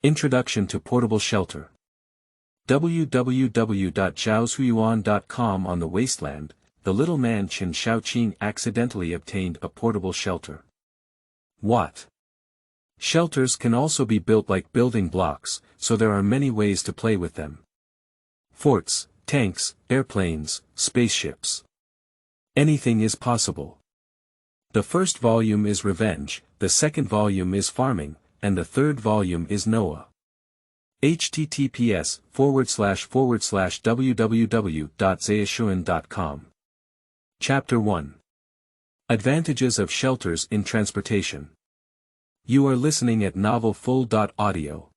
Introduction to Portable Shelter. www.zhaozuiyuan.com. On the wasteland, the little man Qin Shaoqing accidentally obtained a portable shelter. What? Shelters can also be built like building blocks, so there are many ways to play with them. Forts, tanks, airplanes, spaceships. Anything is possible. The first volume is Revenge, the second volume is Farming, and the third volume is Noah. https://www.zhaozuiyuan.com. Chapter 1. Advantages of Shelters in Transportation. You are listening at novelfull.audio.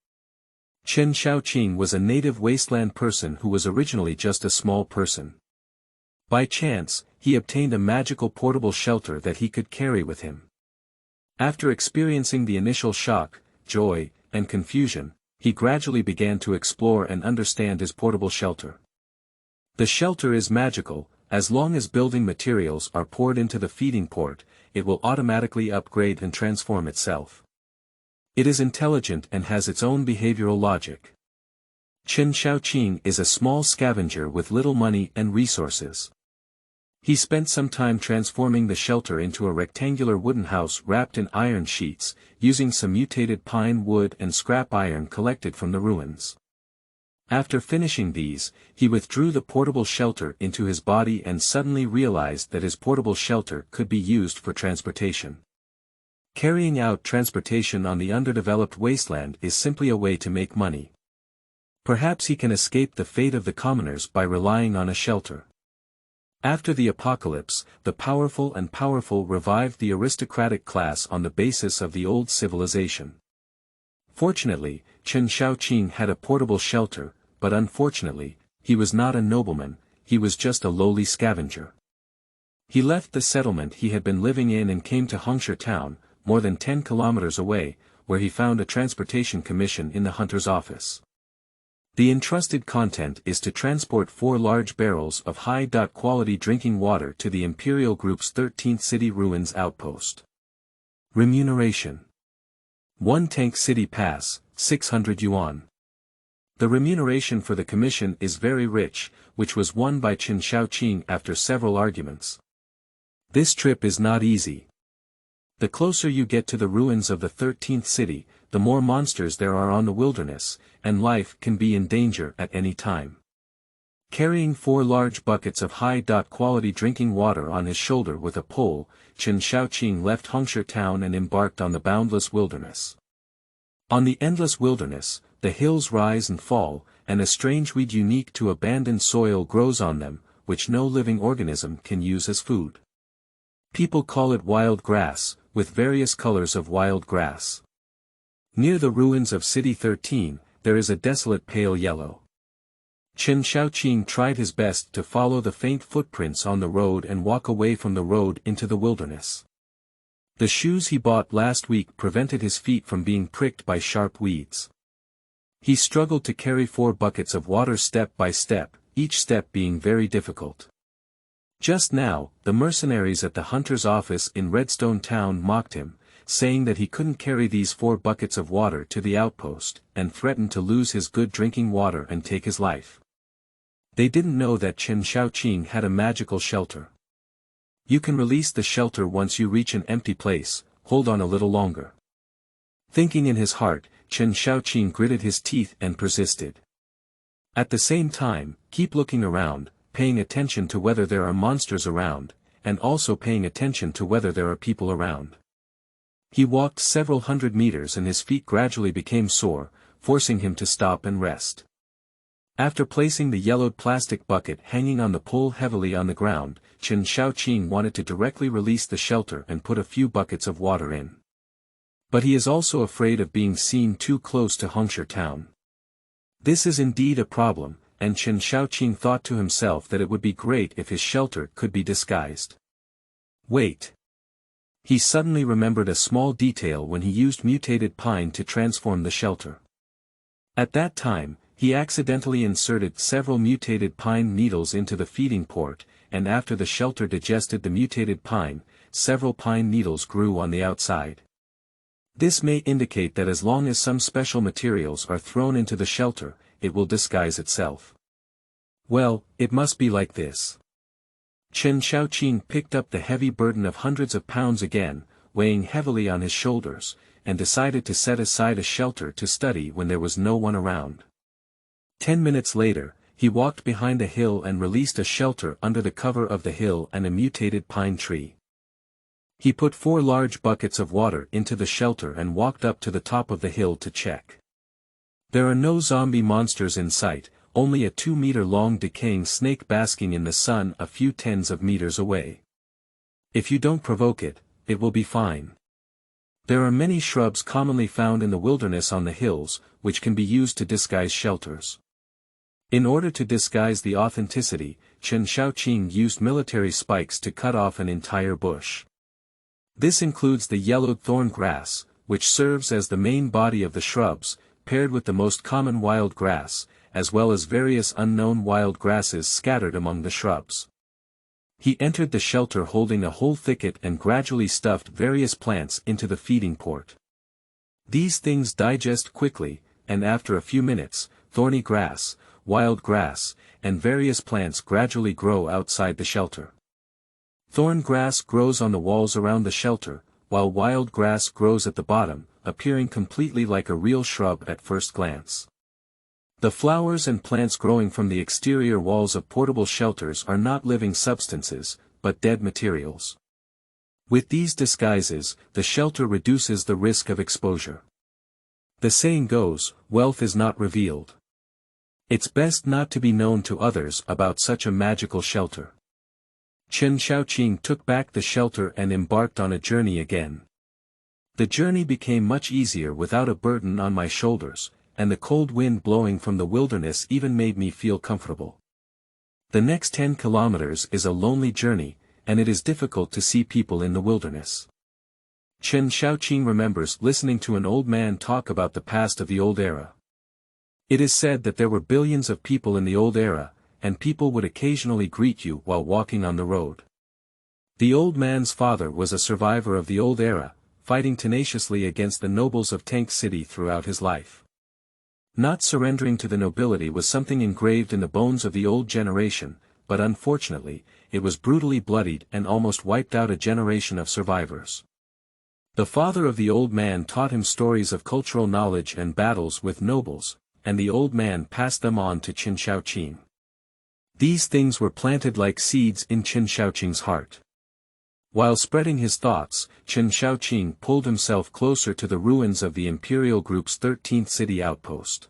Qin Shaoqing was a native wasteland person who was originally just a small person. By chance, he obtained a magical portable shelter that he could carry with him. After experiencing the initial shock, joy, and confusion, he gradually began to explore and understand his portable shelter. The shelter is magical. As long as building materials are poured into the feeding port, it will automatically upgrade and transform itself. It is intelligent and has its own behavioral logic. Qin Shaoqing is a small scavenger with little money and resources. He spent some time transforming the shelter into a rectangular wooden house wrapped in iron sheets, using some mutated pine wood and scrap iron collected from the ruins. After finishing these, he withdrew the portable shelter into his body and suddenly realized that his portable shelter could be used for transportation. Carrying out transportation on the underdeveloped wasteland is simply a way to make money. Perhaps he can escape the fate of the commoners by relying on a shelter. After the apocalypse, the powerful revived the aristocratic class on the basis of the old civilization. Fortunately, Qin Shaoqing had a portable shelter, but unfortunately, he was not a nobleman, he was just a lowly scavenger. He left the settlement he had been living in and came to Hongshi town, more than 10 kilometers away, where he found a transportation commission in the hunter's office. The entrusted content is to transport 4 large barrels of high-quality drinking water to the Imperial Group's 13th City Ruins outpost. Remuneration. 1 tank city pass, 600 yuan. The remuneration for the commission is very rich, which was won by Qin Shaoqing after several arguments. This trip is not easy. The closer you get to the ruins of the 13th city, the more monsters there are on the wilderness, and life can be in danger at any time. Carrying 4 large buckets of high-quality drinking water on his shoulder with a pole, Qin Shaoqing left Hongshi town and embarked on the boundless wilderness. On the endless wilderness, the hills rise and fall, and a strange weed unique to abandoned soil grows on them, which no living organism can use as food. People call it wild grass, with various colors of wild grass. Near the ruins of City 13, there is a desolate pale yellow. Qin Shaoqing tried his best to follow the faint footprints on the road and walk away from the road into the wilderness. The shoes he bought last week prevented his feet from being pricked by sharp weeds. He struggled to carry 4 buckets of water step by step, each step being very difficult. Just now, the mercenaries at the hunter's office in Redstone Town mocked him, saying that he couldn't carry these 4 buckets of water to the outpost, and threatened to lose his good drinking water and take his life. They didn't know that Qin Shaoqing had a magical shelter. You can release the shelter once you reach an empty place, hold on a little longer. Thinking in his heart, Qin Shaoqing gritted his teeth and persisted. At the same time, keep looking around, paying attention to whether there are monsters around, and also paying attention to whether there are people around. He walked several hundred meters and his feet gradually became sore, forcing him to stop and rest. After placing the yellowed plastic bucket hanging on the pole heavily on the ground, Qin Shaoqing wanted to directly release the shelter and put a few buckets of water in. But he is also afraid of being seen too close to Hongshi town. This is indeed a problem, and Qin Shaoqing thought to himself that it would be great if his shelter could be disguised. Wait. He suddenly remembered a small detail when he used mutated pine to transform the shelter. At that time, he accidentally inserted several mutated pine needles into the feeding port, and after the shelter digested the mutated pine, several pine needles grew on the outside. This may indicate that as long as some special materials are thrown into the shelter, it will disguise itself. Well, it must be like this. Chen Xiaoqing picked up the heavy burden of hundreds of pounds again, weighing heavily on his shoulders, and decided to set aside a shelter to study when there was no one around. 10 minutes later, he walked behind a hill and released a shelter under the cover of the hill and a mutated pine tree. He put 4 large buckets of water into the shelter and walked up to the top of the hill to check. There are no zombie monsters in sight, only a 2-meter-long decaying snake basking in the sun a few tens of meters away. If you don't provoke it, it will be fine. There are many shrubs commonly found in the wilderness on the hills, which can be used to disguise shelters. In order to disguise the authenticity, Chen Xiaoqing used military spikes to cut off an entire bush. This includes the yellowed thorn grass, which serves as the main body of the shrubs, paired with the most common wild grass, as well as various unknown wild grasses scattered among the shrubs. He entered the shelter holding a whole thicket and gradually stuffed various plants into the feeding port. These things digest quickly, and after a few minutes, thorny grass, wild grass, and various plants gradually grow outside the shelter. Thorn grass grows on the walls around the shelter, while wild grass grows at the bottom, appearing completely like a real shrub at first glance. The flowers and plants growing from the exterior walls of portable shelters are not living substances, but dead materials. With these disguises, the shelter reduces the risk of exposure. The saying goes, wealth is not revealed. It's best not to be known to others about such a magical shelter. Chen Xiaoqing took back the shelter and embarked on a journey again. The journey became much easier without a burden on my shoulders, and the cold wind blowing from the wilderness even made me feel comfortable. The next 10 kilometers is a lonely journey, and it is difficult to see people in the wilderness. Chen Xiaoqing remembers listening to an old man talk about the past of the old era. It is said that there were billions of people in the old era, and people would occasionally greet you while walking on the road. The old man's father was a survivor of the old era, fighting tenaciously against the nobles of Tank City throughout his life. Not surrendering to the nobility was something engraved in the bones of the old generation, but unfortunately, it was brutally bloodied and almost wiped out a generation of survivors. The father of the old man taught him stories of cultural knowledge and battles with nobles, and the old man passed them on to Chen Xiaoqing. These things were planted like seeds in Chen Xiaoqing's heart. While spreading his thoughts, Chen Xiaoqing pulled himself closer to the ruins of the Imperial Group's 13th city outpost.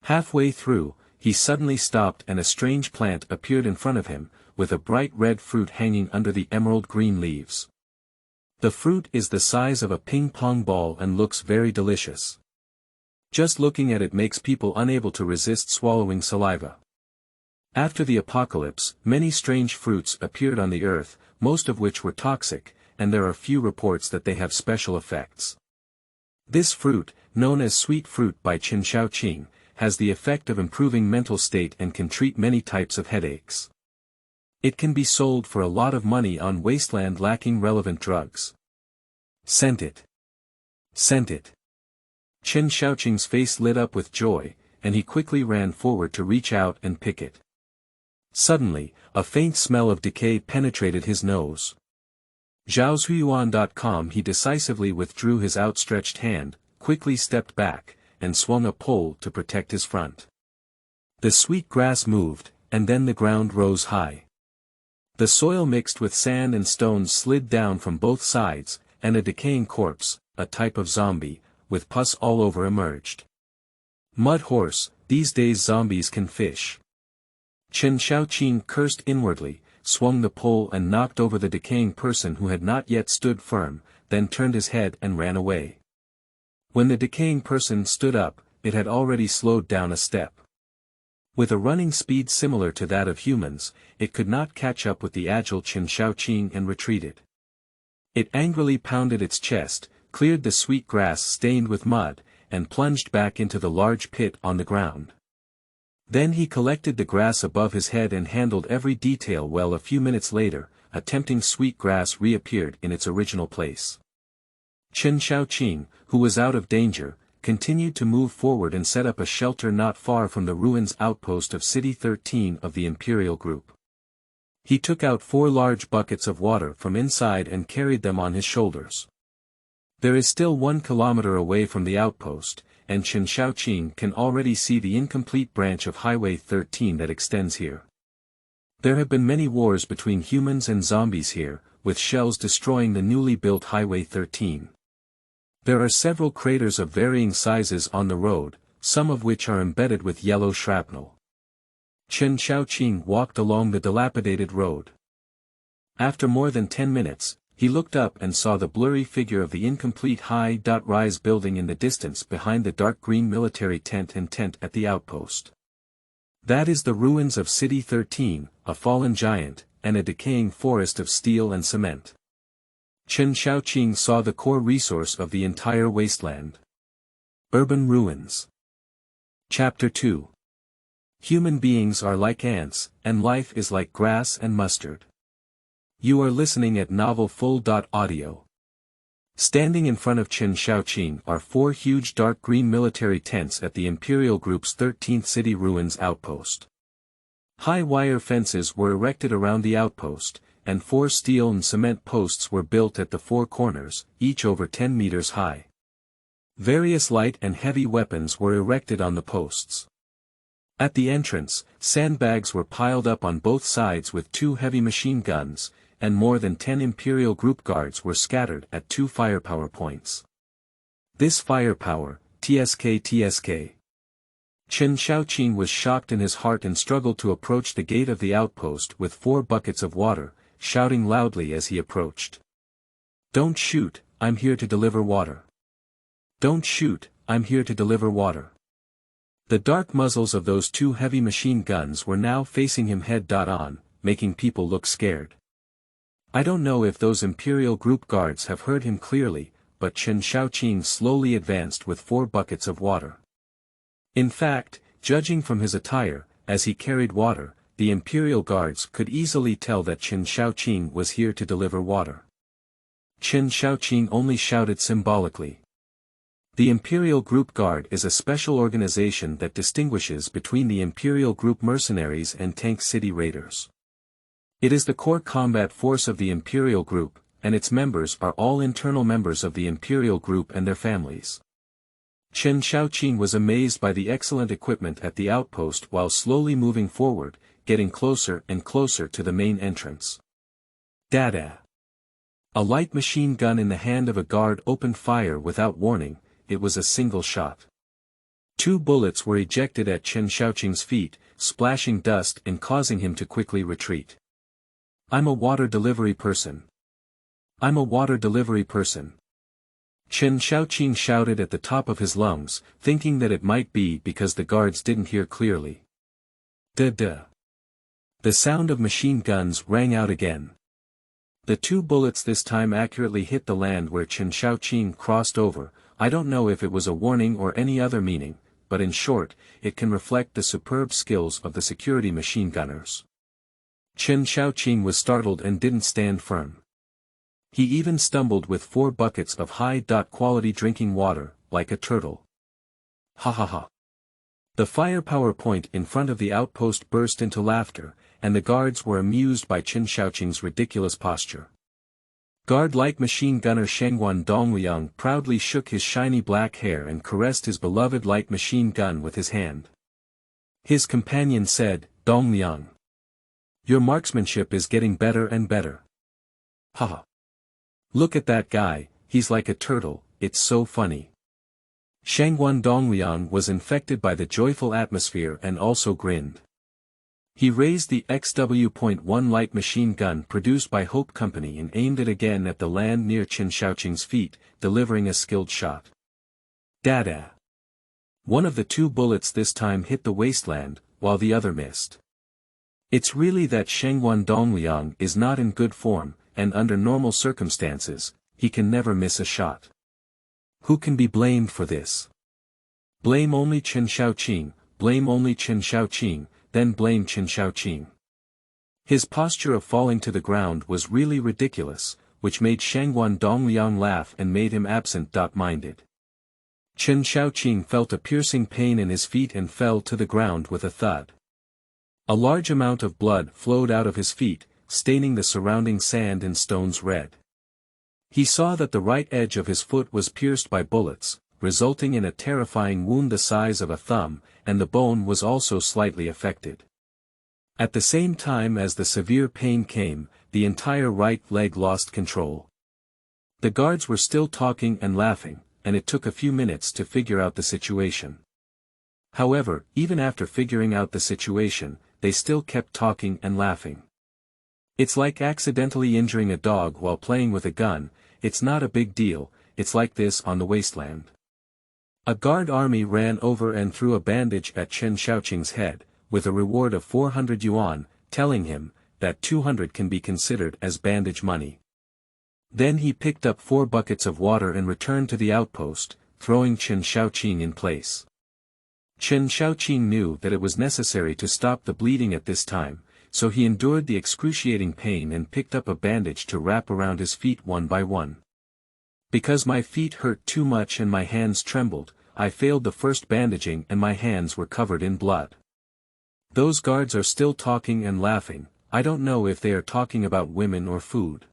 Halfway through, he suddenly stopped and a strange plant appeared in front of him, with a bright red fruit hanging under the emerald green leaves. The fruit is the size of a ping-pong ball and looks very delicious. Just looking at it makes people unable to resist swallowing saliva. After the apocalypse, many strange fruits appeared on the earth, most of which were toxic, and there are few reports that they have special effects. This fruit, known as sweet fruit by Chen Xiaoqing, has the effect of improving mental state and can treat many types of headaches. It can be sold for a lot of money on wasteland lacking relevant drugs. Scent it. Scent it. Chen Xiaoqing's face lit up with joy, and he quickly ran forward to reach out and pick it. Suddenly, a faint smell of decay penetrated his nose. Zhaozhuiyuan.com. He decisively withdrew his outstretched hand, quickly stepped back, and swung a pole to protect his front. The sweet grass moved, and then the ground rose high. The soil mixed with sand and stones slid down from both sides, and a decaying corpse, a type of zombie, with pus all over emerged. Mud horse, these days zombies can fish. Chen Xiaoqing cursed inwardly, swung the pole and knocked over the decaying person who had not yet stood firm, then turned his head and ran away. When the decaying person stood up, it had already slowed down a step. With a running speed similar to that of humans, it could not catch up with the agile Chen Xiaoqing and retreated. It angrily pounded its chest, cleared the sweet grass stained with mud, and plunged back into the large pit on the ground. Then he collected the grass above his head and handled every detail well. A few minutes later, a tempting sweet grass reappeared in its original place. Chen Shaoqing, who was out of danger, continued to move forward and set up a shelter not far from the ruins outpost of City 13 of the Imperial Group. He took out 4 large buckets of water from inside and carried them on his shoulders. There is still 1 kilometer away from the outpost, and Chen Shaoqing can already see the incomplete branch of Highway 13 that extends here. There have been many wars between humans and zombies here, with shells destroying the newly built Highway 13. There are several craters of varying sizes on the road, some of which are embedded with yellow shrapnel. Chen Shaoqing walked along the dilapidated road. After more than 10 minutes, he looked up and saw the blurry figure of the incomplete high-rise building in the distance behind the dark green military tent at the outpost. That is the ruins of City 13, a fallen giant, and a decaying forest of steel and cement. Chen Shaoqing saw the core resource of the entire wasteland. Urban Ruins. Chapter 2. Human beings are like ants, and life is like grass and mustard. You are listening at novelfull.audio. Standing in front of Chen Shaoqing are 4 huge dark green military tents at the Imperial Group's 13th City Ruins outpost. High wire fences were erected around the outpost, and 4 steel and cement posts were built at the 4 corners, each over 10 meters high. Various light and heavy weapons were erected on the posts. At the entrance, sandbags were piled up on both sides with 2 heavy machine guns, and more than 10 Imperial Group guards were scattered at 2 firepower points. This firepower, TSK. Chen Shaoqing was shocked in his heart and struggled to approach the gate of the outpost with 4 buckets of water, shouting loudly as he approached. "Don't shoot, I'm here to deliver water. Don't shoot, I'm here to deliver water." The dark muzzles of those 2 heavy machine guns were now facing him head-on, making people look scared. I don't know if those Imperial Group guards have heard him clearly, but Chen Shaoqing slowly advanced with 4 buckets of water. In fact, judging from his attire, as he carried water, the Imperial Guards could easily tell that Chen Shaoqing was here to deliver water. Chen Shaoqing only shouted symbolically. The Imperial Group Guard is a special organization that distinguishes between the Imperial Group mercenaries and Tank City raiders. It is the core combat force of the Imperial Group, and its members are all internal members of the Imperial Group and their families. Chen Shaoqing was amazed by the excellent equipment at the outpost while slowly moving forward, getting closer and closer to the main entrance. Dada! A light machine gun in the hand of a guard opened fire without warning. It was a single shot. 2 bullets were ejected at Chen Shaoqing's feet, splashing dust and causing him to quickly retreat. "I'm a water delivery person. I'm a water delivery person." Chen Shaoqing shouted at the top of his lungs, thinking that it might be because the guards didn't hear clearly. Da-da. The sound of machine guns rang out again. The 2 bullets this time accurately hit the land where Chen Shaoqing crossed over. I don't know if it was a warning or any other meaning, but in short, it can reflect the superb skills of the security machine gunners. Chen Shaoqing was startled and didn't stand firm. He even stumbled with 4 buckets of high-quality drinking water, like a turtle. Ha ha ha. The firepower point in front of the outpost burst into laughter, and the guards were amused by Chen Shaoqing's ridiculous posture. Guard light machine gunner Shengwan Dongliang proudly shook his shiny black hair and caressed his beloved light machine gun with his hand. His companion said, "Dongliang, your marksmanship is getting better and better. Haha. Look at that guy, he's like a turtle, it's so funny." Shengwan Dongliang was infected by the joyful atmosphere and also grinned. He raised the XW.1 light machine gun produced by Hope Company and aimed it again at the land near Chen Shaoqing's feet, delivering a skilled shot. Dada! One of the 2 bullets this time hit the wasteland, while the other missed. It's really that Shengwan Dongliang is not in good form, and under normal circumstances, he can never miss a shot. Who can be blamed for this? Blame only Chen Shaoqing, blame only Chen Shaoqing, then blame Chen Shaoqing. His posture of falling to the ground was really ridiculous, which made Shangguan Dongliang laugh and made him absent-minded. Chen Xiaoqing felt a piercing pain in his feet and fell to the ground with a thud. A large amount of blood flowed out of his feet, staining the surrounding sand and stones red. He saw that the right edge of his foot was pierced by bullets, resulting in a terrifying wound the size of a thumb, and the bone was also slightly affected. At the same time as the severe pain came, the entire right leg lost control. The guards were still talking and laughing, and it took a few minutes to figure out the situation. However, even after figuring out the situation, they still kept talking and laughing. It's like accidentally injuring a dog while playing with a gun. It's not a big deal, it's like this on the wasteland. A guard army ran over and threw a bandage at Chen Xiaoqing's head, with a reward of 400 yuan, telling him that 200 can be considered as bandage money. Then he picked up 4 buckets of water and returned to the outpost, throwing Chen Xiaoqing in place. Chen Xiaoqing knew that it was necessary to stop the bleeding at this time, so he endured the excruciating pain and picked up a bandage to wrap around his feet one by one. Because my feet hurt too much and my hands trembled, I failed the first bandaging and my hands were covered in blood. Those guards are still talking and laughing. I don't know if they are talking about women or food.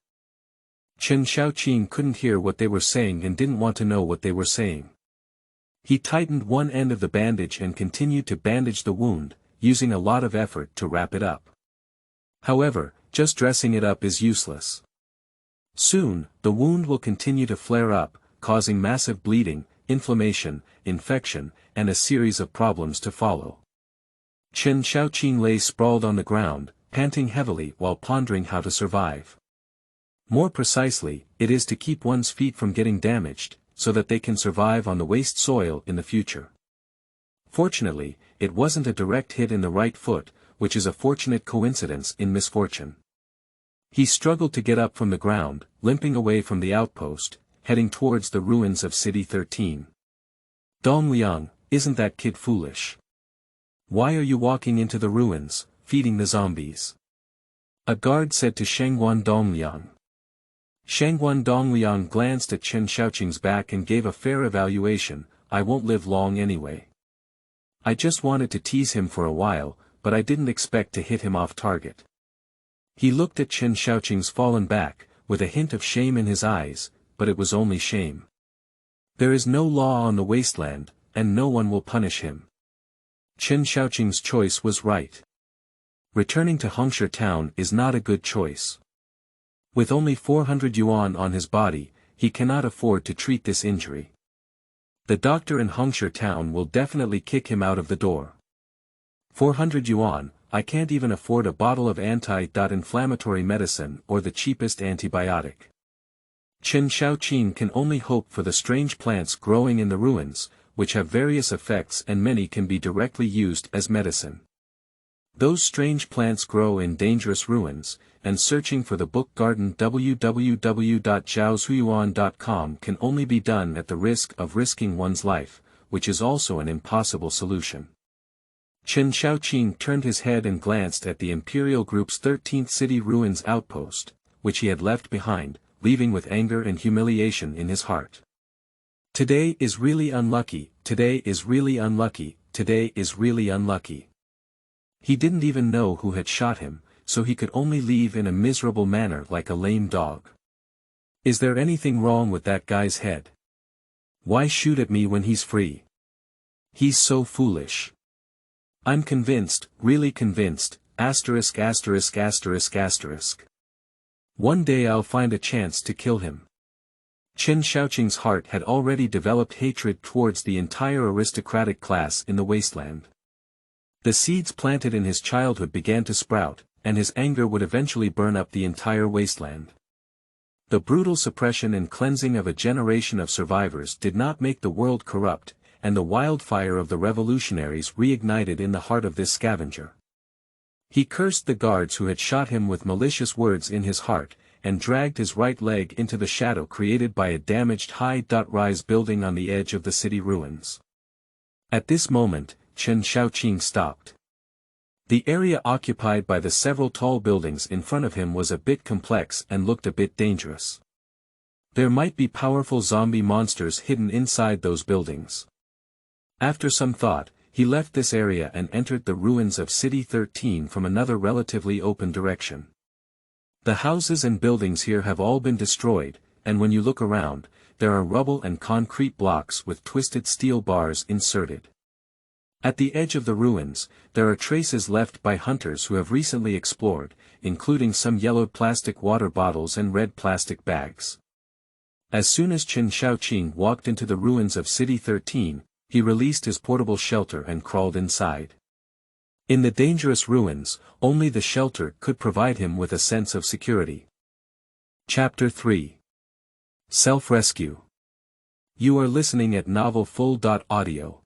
Chen Xiaoqing couldn't hear what they were saying and didn't want to know what they were saying. He tightened one end of the bandage and continued to bandage the wound, using a lot of effort to wrap it up. However, just dressing it up is useless. Soon, the wound will continue to flare up, causing massive bleeding, inflammation, infection, and a series of problems to follow. Chen Xiaoqing lay sprawled on the ground, panting heavily while pondering how to survive. More precisely, it is to keep one's feet from getting damaged, so that they can survive on the waste soil in the future. Fortunately, it wasn't a direct hit in the right foot, which is a fortunate coincidence in misfortune. He struggled to get up from the ground, limping away from the outpost, heading towards the ruins of City 13. Dongliang, isn't that kid foolish? Why are you walking into the ruins, feeding the zombies? A guard said to Shangguan Dongliang. Shangguan Dongliang glanced at Chen Xiaoqing's back and gave a fair evaluation. I won't live long anyway. I just wanted to tease him for a while, but I didn't expect to hit him off target. He looked at Chen Xiaoqing's fallen back, with a hint of shame in his eyes, but it was only shame. There is no law on the wasteland, and no one will punish him. Chen Xiaoqing's choice was right. Returning to Hongshi town is not a good choice. With only 400 yuan on his body, he cannot afford to treat this injury. The doctor in Hongshi town will definitely kick him out of the door. 400 yuan, I can't even afford a bottle of anti-inflammatory medicine or the cheapest antibiotic. Chen Xiaoqing can only hope for the strange plants growing in the ruins, which have various effects and many can be directly used as medicine. Those strange plants grow in dangerous ruins, and searching for the book garden www.zhaozhuyuan.com can only be done at the risk of risking one's life, which is also an impossible solution. Chen Xiaoqing turned his head and glanced at the Imperial Group's 13th City Ruins outpost, which he had left behind, leaving with anger and humiliation in his heart. Today is really unlucky, today is really unlucky, today is really unlucky. He didn't even know who had shot him, so he could only leave in a miserable manner like a lame dog. Is there anything wrong with that guy's head? Why shoot at me when he's free? He's so foolish. I'm convinced, really convinced, asterisk asterisk asterisk asterisk. One day I'll find a chance to kill him. Chen Xiaoqing's heart had already developed hatred towards the entire aristocratic class in the wasteland. The seeds planted in his childhood began to sprout, and his anger would eventually burn up the entire wasteland. The brutal suppression and cleansing of a generation of survivors did not make the world corrupt, and the wildfire of the revolutionaries reignited in the heart of this scavenger. He cursed the guards who had shot him with malicious words in his heart, and dragged his right leg into the shadow created by a damaged high-rise building on the edge of the city ruins. At this moment, Chen Xiaoqing stopped. The area occupied by the several tall buildings in front of him was a bit complex and looked a bit dangerous. There might be powerful zombie monsters hidden inside those buildings. After some thought, he left this area and entered the ruins of City 13 from another relatively open direction. The houses and buildings here have all been destroyed, and when you look around, there are rubble and concrete blocks with twisted steel bars inserted. At the edge of the ruins, there are traces left by hunters who have recently explored, including some yellowed plastic water bottles and red plastic bags. As soon as Chen Shaoqing walked into the ruins of City 13, he released his portable shelter and crawled inside. In the dangerous ruins, only the shelter could provide him with a sense of security. Chapter 3. Self-Rescue. You are listening at novelfull.audio.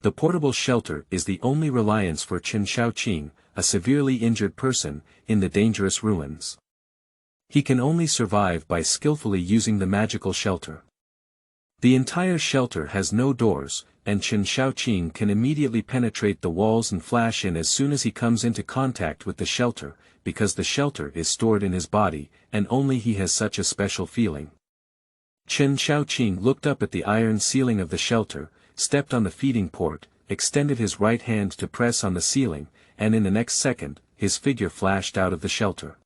The portable shelter is the only reliance for Chen Shaoqing, a severely injured person, in the dangerous ruins. He can only survive by skillfully using the magical shelter. The entire shelter has no doors, and Chen Shaoqing can immediately penetrate the walls and flash in as soon as he comes into contact with the shelter, because the shelter is stored in his body, and only he has such a special feeling. Chen Shaoqing looked up at the iron ceiling of the shelter, stepped on the feeding port, extended his right hand to press on the ceiling, and in the next second, his figure flashed out of the shelter.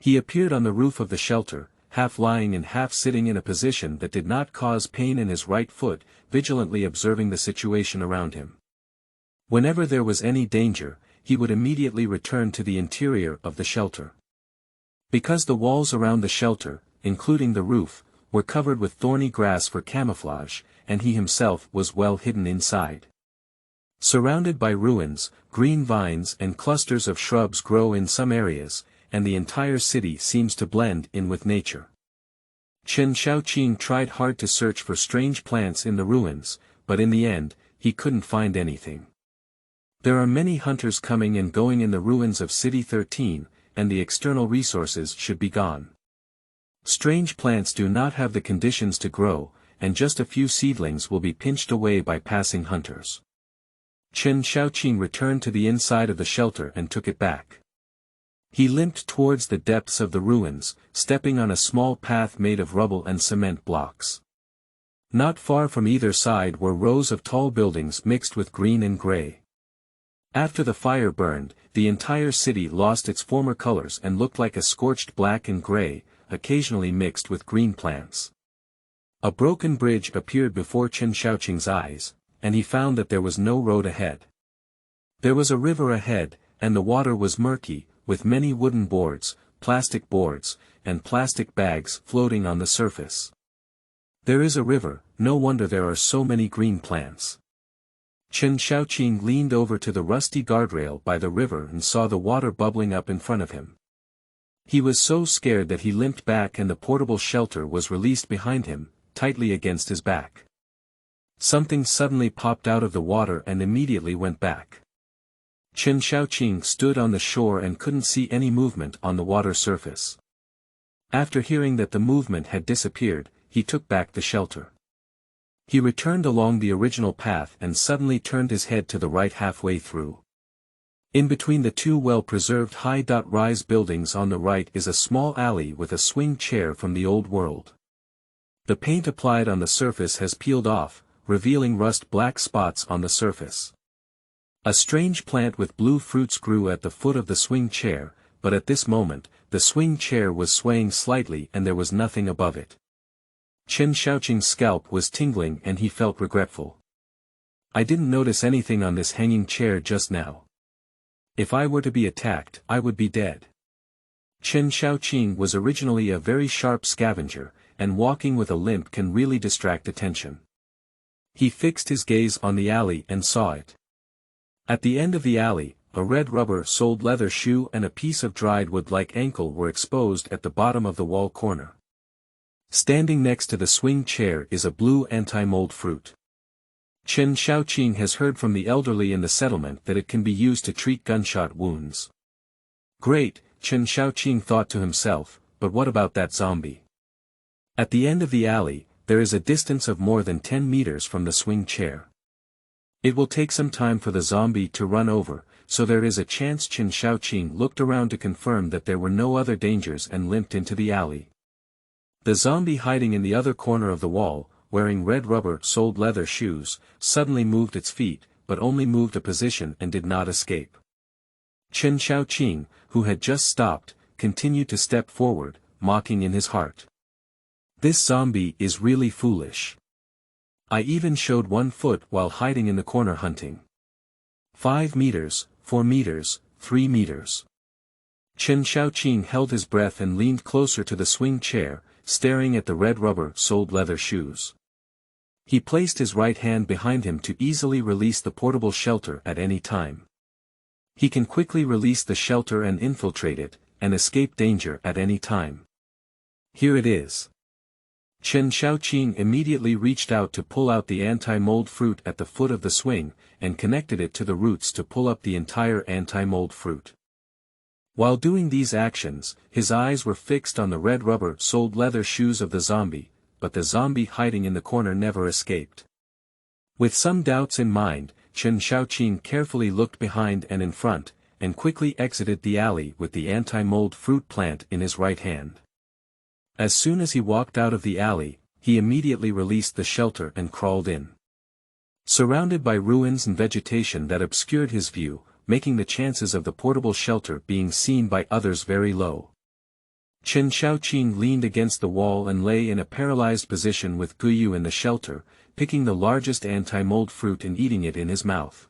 He appeared on the roof of the shelter, half lying and half sitting in a position that did not cause pain in his right foot, vigilantly observing the situation around him. Whenever there was any danger, he would immediately return to the interior of the shelter. Because the walls around the shelter, including the roof, were covered with thorny grass for camouflage, and he himself was well hidden inside. Surrounded by ruins, green vines and clusters of shrubs grow in some areas, and the entire city seems to blend in with nature. Chen Shaoqing tried hard to search for strange plants in the ruins, but in the end, he couldn't find anything. There are many hunters coming and going in the ruins of City 13, and the external resources should be gone. Strange plants do not have the conditions to grow, and just a few seedlings will be pinched away by passing hunters. Chen Shaoqing returned to the inside of the shelter and took it back. He limped towards the depths of the ruins, stepping on a small path made of rubble and cement blocks. Not far from either side were rows of tall buildings mixed with green and gray. After the fire burned, the entire city lost its former colors and looked like a scorched black and gray, occasionally mixed with green plants. A broken bridge appeared before Chen Shaoqing's eyes, and he found that there was no road ahead. There was a river ahead, and the water was murky, with many wooden boards, and plastic bags floating on the surface. There is a river, no wonder there are so many green plants. Chen Shaoqing leaned over to the rusty guardrail by the river and saw the water bubbling up in front of him. He was so scared that he limped back and the portable shelter was released behind him, tightly against his back. Something suddenly popped out of the water and immediately went back. Chen Shaoqing stood on the shore and couldn't see any movement on the water surface. After hearing that the movement had disappeared, he took back the shelter. He returned along the original path and suddenly turned his head to the right halfway through. In between the two well-preserved high-rise buildings on the right is a small alley with a swing chair from the old world. The paint applied on the surface has peeled off, revealing rust-black spots on the surface. A strange plant with blue fruits grew at the foot of the swing chair, but at this moment, the swing chair was swaying slightly and there was nothing above it. Chen Shaoqing's scalp was tingling and he felt regretful. I didn't notice anything on this hanging chair just now. If I were to be attacked, I would be dead. Chen Shaoqing was originally a very sharp scavenger, and walking with a limp can really distract attention. He fixed his gaze on the alley and saw it. At the end of the alley, a red rubber-soled leather shoe and a piece of dried wood like ankle were exposed at the bottom of the wall corner. Standing next to the swing chair is a blue anti-mold fruit. Chen Shaoqing has heard from the elderly in the settlement that it can be used to treat gunshot wounds. Great, Chen Shaoqing thought to himself, but what about that zombie? At the end of the alley, there is a distance of more than 10 meters from the swing chair. It will take some time for the zombie to run over, so there is a chance. Chen Shaoqing looked around to confirm that there were no other dangers and limped into the alley. The zombie hiding in the other corner of the wall, wearing red rubber-soled leather shoes, suddenly moved its feet, but only moved a position and did not escape. Chen Shaoqing, who had just stopped, continued to step forward, mocking in his heart. This zombie is really foolish. I even showed 1 foot while hiding in the corner hunting. 5 meters, 4 meters, 3 meters. Chen Shaoqing held his breath and leaned closer to the swing chair, staring at the red rubber-soled leather shoes. He placed his right hand behind him to easily release the portable shelter at any time. He can quickly release the shelter and infiltrate it, and escape danger at any time. Here it is. Chen Shaoqing immediately reached out to pull out the anti-mold fruit at the foot of the swing, and connected it to the roots to pull up the entire anti-mold fruit. While doing these actions, his eyes were fixed on the red rubber-soled leather shoes of the zombie, but the zombie hiding in the corner never escaped. With some doubts in mind, Chen Shaoqing carefully looked behind and in front, and quickly exited the alley with the anti-mold fruit plant in his right hand. As soon as he walked out of the alley, he immediately released the shelter and crawled in. Surrounded by ruins and vegetation that obscured his view, making the chances of the portable shelter being seen by others very low. Chen Shaoqing leaned against the wall and lay in a paralyzed position with Guyu in the shelter, picking the largest anti-mold fruit and eating it in his mouth.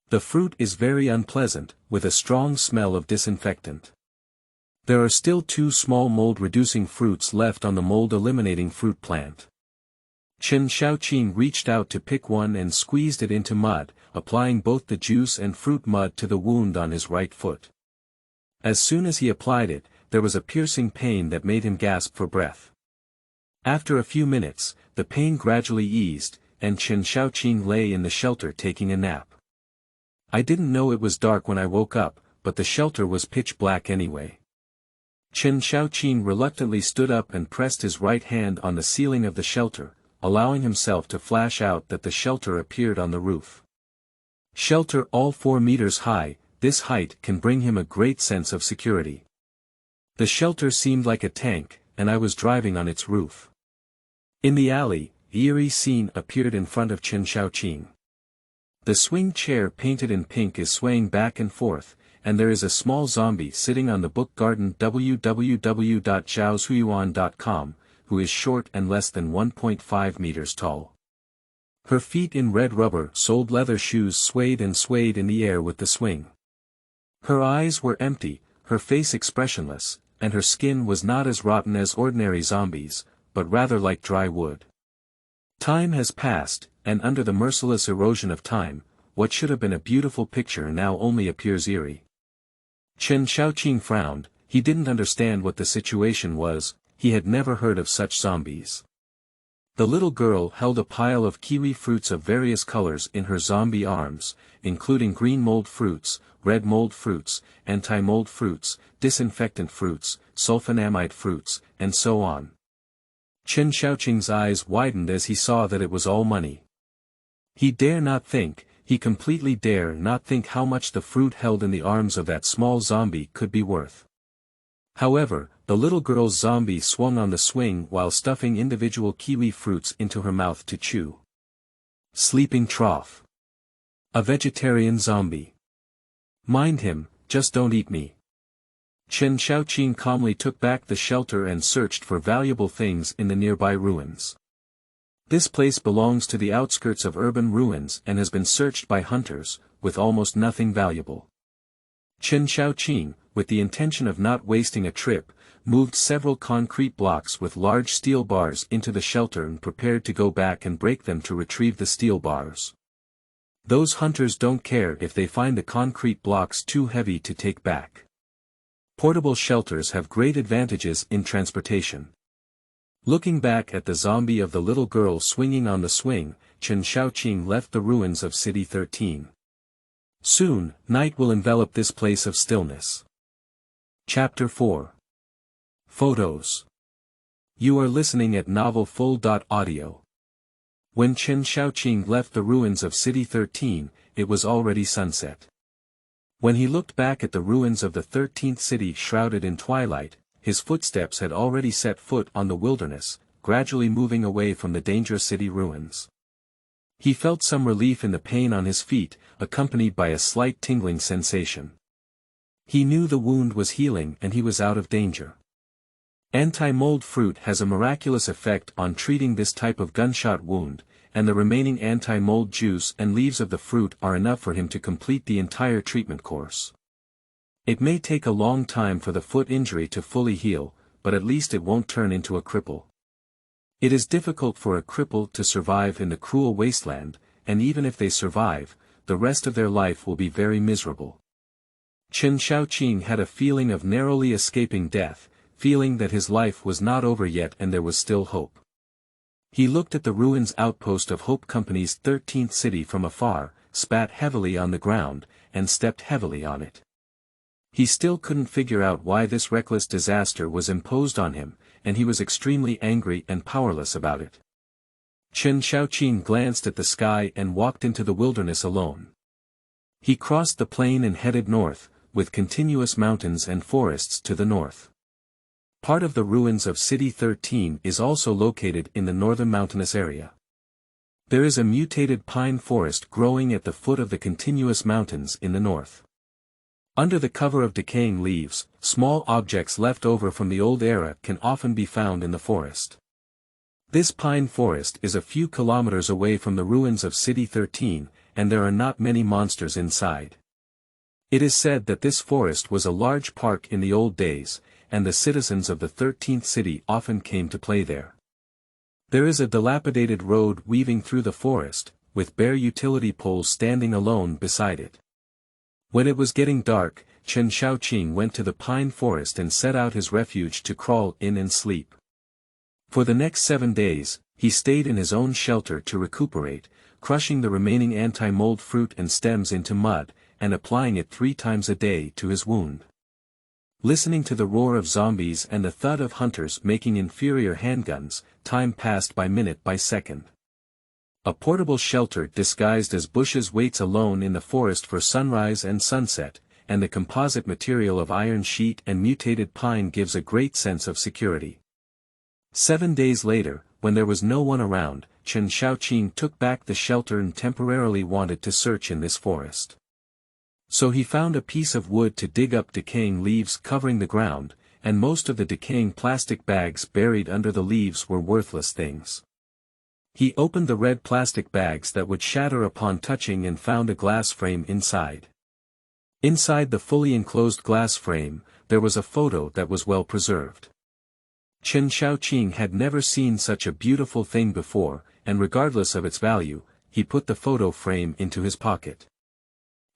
The fruit is very unpleasant, with a strong smell of disinfectant. There are still 2 small mold-reducing fruits left on the mold-eliminating fruit plant. Chen Shaoqing reached out to pick one and squeezed it into mud, applying both the juice and fruit mud to the wound on his right foot. As soon as he applied it, there was a piercing pain that made him gasp for breath. After a few minutes, the pain gradually eased, and Chen Shaoqing lay in the shelter taking a nap. I didn't know it was dark when I woke up, but the shelter was pitch black anyway. Chen Shaoqing reluctantly stood up and pressed his right hand on the ceiling of the shelter, allowing himself to flash out that the shelter appeared on the roof. Shelter all 4 meters high, this height can bring him a great sense of security. The shelter seemed like a tank, and I was driving on its roof. In the alley, an eerie scene appeared in front of Chen Shaoqing. The swing chair painted in pink is swaying back and forth, and there is a small zombie sitting on the book garden www.zhaoshuyuan.com, who is short and less than 1.5 meters tall. Her feet in red rubber-soled leather shoes swayed and swayed in the air with the swing. Her eyes were empty, her face expressionless, and her skin was not as rotten as ordinary zombies, but rather like dry wood. Time has passed, and under the merciless erosion of time, what should have been a beautiful picture now only appears eerie. Chen Shaoqing frowned. He didn't understand what the situation was, he had never heard of such zombies. The little girl held a pile of kiwi fruits of various colors in her zombie arms, including green mold fruits, red mold fruits, anti-mold fruits, disinfectant fruits, sulfonamide fruits, and so on. Chen Shaoqing's eyes widened as he saw that it was all money. He dare not think, he completely dare not think how much the fruit held in the arms of that small zombie could be worth. However, the little girl's zombie swung on the swing while stuffing individual kiwi fruits into her mouth to chew. Sleeping trough. A vegetarian zombie. Mind him, just don't eat me. Chen Shaoqing calmly took back the shelter and searched for valuable things in the nearby ruins. This place belongs to the outskirts of urban ruins and has been searched by hunters, with almost nothing valuable. Chen Shaoqing, with the intention of not wasting a trip, moved several concrete blocks with large steel bars into the shelter and prepared to go back and break them to retrieve the steel bars. Those hunters don't care if they find the concrete blocks too heavy to take back. Portable shelters have great advantages in transportation. Looking back at the zombie of the little girl swinging on the swing, Chen Shaoqing left the ruins of City 13. Soon, night will envelop this place of stillness. Chapter 4. Photos. You are listening at novelfull.audio. When Chen Shaoqing left the ruins of City 13, it was already sunset. When he looked back at the ruins of the 13th city shrouded in twilight, his footsteps had already set foot on the wilderness, gradually moving away from the dangerous city ruins. He felt some relief in the pain on his feet, accompanied by a slight tingling sensation. He knew the wound was healing and he was out of danger. Anti-mold fruit has a miraculous effect on treating this type of gunshot wound, and the remaining anti-mold juice and leaves of the fruit are enough for him to complete the entire treatment course. It may take a long time for the foot injury to fully heal, but at least it won't turn into a cripple. It is difficult for a cripple to survive in the cruel wasteland, and even if they survive, the rest of their life will be very miserable. Chen Shaoqing had a feeling of narrowly escaping death, feeling that his life was not over yet and there was still hope. He looked at the ruins outpost of Hope Company's 13th city from afar, spat heavily on the ground, and stepped heavily on it. He still couldn't figure out why this reckless disaster was imposed on him, and he was extremely angry and powerless about it. Chen Shaoqing glanced at the sky and walked into the wilderness alone. He crossed the plain and headed north, with continuous mountains and forests to the north. Part of the ruins of City 13 is also located in the northern mountainous area. There is a mutated pine forest growing at the foot of the continuous mountains in the north. Under the cover of decaying leaves, small objects left over from the old era can often be found in the forest. This pine forest is a few kilometers away from the ruins of City 13, and there are not many monsters inside. It is said that this forest was a large park in the old days, and the citizens of the 13th city often came to play there. There is a dilapidated road weaving through the forest, with bare utility poles standing alone beside it. When it was getting dark, Chen Shaoqing went to the pine forest and set out his refuge to crawl in and sleep. For the next 7 days, he stayed in his own shelter to recuperate, crushing the remaining anti-mold fruit and stems into mud, and applying it 3 times a day to his wound. Listening to the roar of zombies and the thud of hunters making inferior handguns, time passed by minute by second. A portable shelter disguised as bushes waits alone in the forest for sunrise and sunset, and the composite material of iron sheet and mutated pine gives a great sense of security. 7 days later, when there was no one around, Chen Shaoqing took back the shelter and temporarily wanted to search in this forest. So he found a piece of wood to dig up decaying leaves covering the ground, and most of the decaying plastic bags buried under the leaves were worthless things. He opened the red plastic bags that would shatter upon touching and found a glass frame inside. Inside the fully enclosed glass frame, there was a photo that was well preserved. Chen Shaoqing had never seen such a beautiful thing before, and regardless of its value, he put the photo frame into his pocket.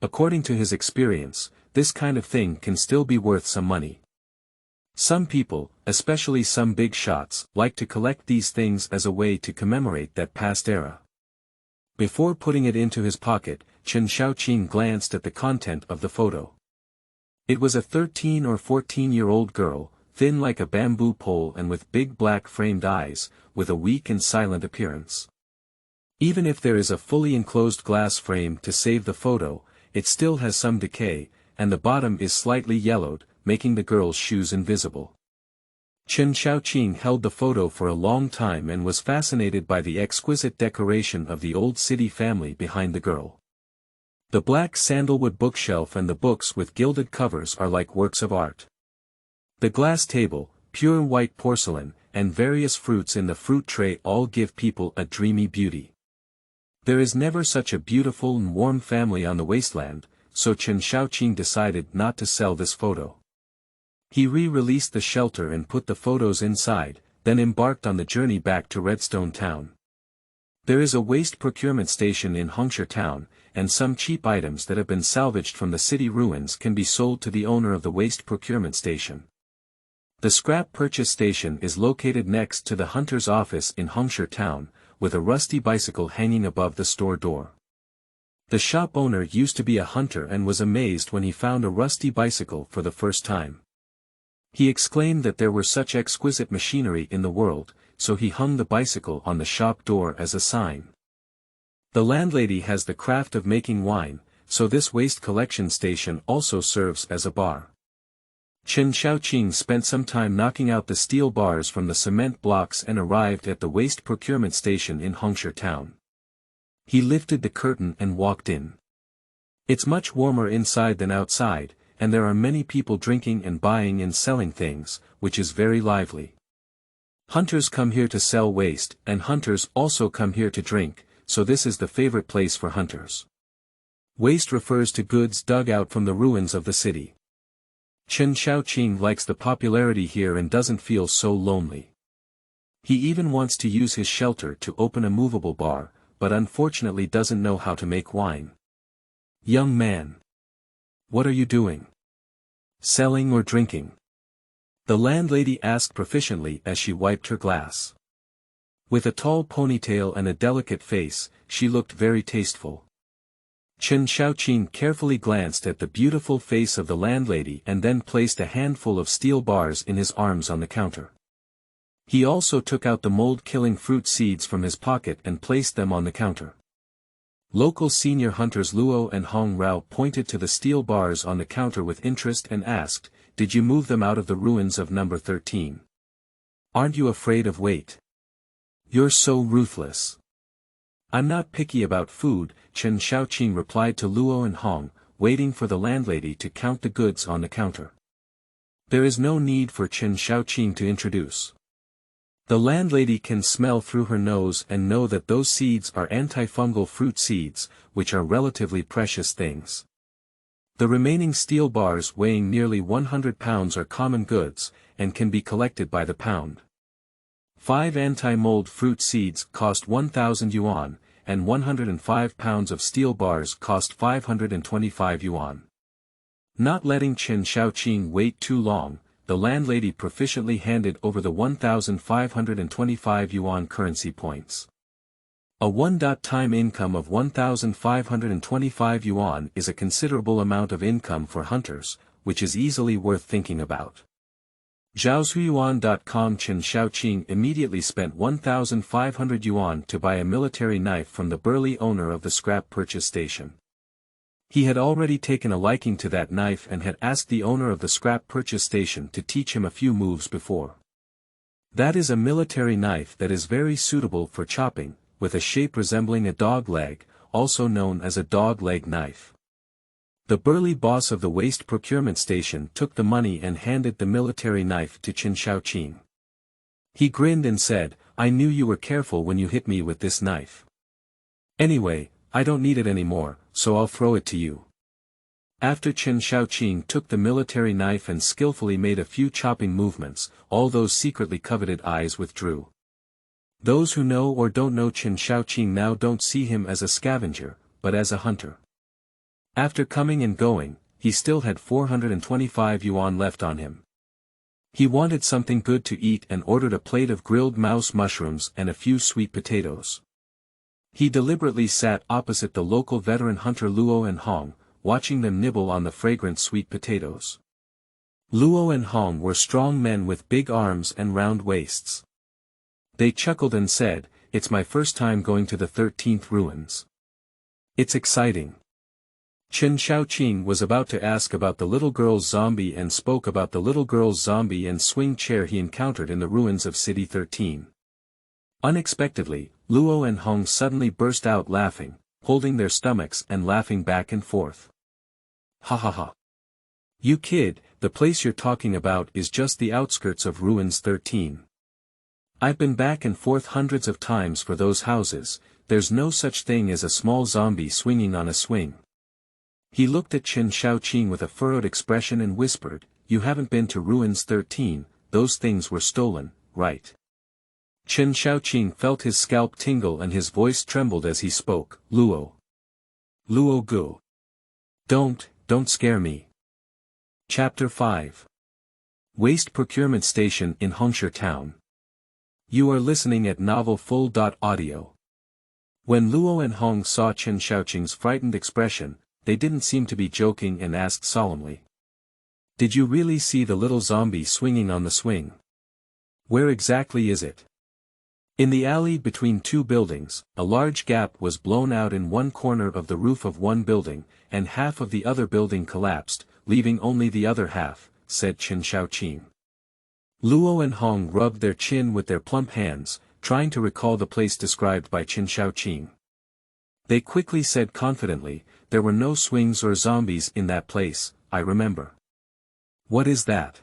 According to his experience, this kind of thing can still be worth some money. Some people, especially some big shots, like to collect these things as a way to commemorate that past era. Before putting it into his pocket, Chen Shaoqing glanced at the content of the photo. It was a 13 or 14-year-old girl, thin like a bamboo pole and with big black framed eyes, with a weak and silent appearance. Even if there is a fully enclosed glass frame to save the photo, it still has some decay, and the bottom is slightly yellowed, making the girl's shoes invisible. Chen Shaoqing held the photo for a long time and was fascinated by the exquisite decoration of the old city family behind the girl. The black sandalwood bookshelf and the books with gilded covers are like works of art. The glass table, pure white porcelain, and various fruits in the fruit tray all give people a dreamy beauty. There is never such a beautiful and warm family on the wasteland, so Chen Shaoqing decided not to sell this photo. He re-released the shelter and put the photos inside, then embarked on the journey back to Redstone Town. There is a waste procurement station in Hongshi Town, and some cheap items that have been salvaged from the city ruins can be sold to the owner of the waste procurement station. The scrap purchase station is located next to the hunter's office in Hongshi Town, with a rusty bicycle hanging above the store door. The shop owner used to be a hunter and was amazed when he found a rusty bicycle for the first time. He exclaimed that there were such exquisite machinery in the world, so he hung the bicycle on the shop door as a sign. The landlady has the craft of making wine, so this waste collection station also serves as a bar. Chen Xiaoqing spent some time knocking out the steel bars from the cement blocks and arrived at the waste procurement station in Hongshi town. He lifted the curtain and walked in. It's much warmer inside than outside, and there are many people drinking and buying and selling things, which is very lively. Hunters come here to sell waste, and hunters also come here to drink, so this is the favorite place for hunters. Waste refers to goods dug out from the ruins of the city. Chen Xiaoqing likes the popularity here and doesn't feel so lonely. He even wants to use his shelter to open a movable bar, but unfortunately doesn't know how to make wine. Young man. What are you doing? Selling or drinking? The landlady asked proficiently as she wiped her glass. With a tall ponytail and a delicate face, she looked very tasteful. Chen Xiaoqing carefully glanced at the beautiful face of the landlady and then placed a handful of steel bars in his arms on the counter. He also took out the mold-killing fruit seeds from his pocket and placed them on the counter. Local senior hunters Luo and Hong Rao pointed to the steel bars on the counter with interest and asked, "Did you move them out of the ruins of number 13? Aren't you afraid of weight? You're so ruthless." "I'm not picky about food," Chen Xiaoqing replied to Luo and Hong, waiting for the landlady to count the goods on the counter. There is no need for Chen Xiaoqing to introduce. The landlady can smell through her nose and know that those seeds are antifungal fruit seeds, which are relatively precious things. The remaining steel bars weighing nearly 100 pounds are common goods, and can be collected by the pound. 5 anti-mold fruit seeds cost 1,000 yuan, and 105 pounds of steel bars cost 525 yuan. Not letting Chen Xiaoqing wait too long, the landlady proficiently handed over the 1,525 yuan currency points. A one-time income of 1,525 yuan is a considerable amount of income for hunters, which is easily worth thinking about. Zhaozuiyuan.com Chen Xiaoqing immediately spent 1,500 yuan to buy a military knife from the burly owner of the scrap purchase station. He had already taken a liking to that knife and had asked the owner of the scrap purchase station to teach him a few moves before. That is a military knife that is very suitable for chopping, with a shape resembling a dog leg, also known as a dog leg knife. The burly boss of the waste procurement station took the money and handed the military knife to Chen Xiaoqing. He grinned and said, "I knew you were careful when you hit me with this knife. Anyway, I don't need it anymore, so I'll throw it to you." After Chen Xiaoqing took the military knife and skillfully made a few chopping movements, all those secretly coveted eyes withdrew. Those who know or don't know Chen Xiaoqing now don't see him as a scavenger, but as a hunter. After coming and going, he still had 425 yuan left on him. He wanted something good to eat and ordered a plate of grilled mouse mushrooms and a few sweet potatoes. He deliberately sat opposite the local veteran hunter Luo and Hong, watching them nibble on the fragrant sweet potatoes. Luo and Hong were strong men with big arms and round waists. They chuckled and said, "It's my first time going to the 13th ruins. It's exciting." Chen Xiaoqing was about to ask about the little girl's zombie and spoke about the little girl's zombie and swing chair he encountered in the ruins of City 13. Unexpectedly, Luo and Hong suddenly burst out laughing, holding their stomachs and laughing back and forth. "Ha ha ha. You kid, the place you're talking about is just the outskirts of Ruins 13. I've been back and forth hundreds of times for those houses, there's no such thing as a small zombie swinging on a swing." He looked at Chen Xiaoqing with a furrowed expression and whispered, "You haven't been to Ruins 13, those things were stolen, right?" Chen Xiaoqing felt his scalp tingle and his voice trembled as he spoke, "Luo. Luo Gu. Don't scare me." Chapter 5. Waste Procurement Station in Hongshi Town. You are listening at novelfull.audio. When Luo and Hong saw Chen Xiaoqing's frightened expression, they didn't seem to be joking and asked solemnly, "Did you really see the little zombie swinging on the swing? Where exactly is it?" In the alley between two buildings, a large gap was blown out in one corner of the roof of one building, and half of the other building collapsed, leaving only the other half, said Chen Xiaoqing. Luo and Hong rubbed their chin with their plump hands, trying to recall the place described by Chen Xiaoqing. They quickly said confidently, "There were no swings or zombies in that place, I remember." "What is that?"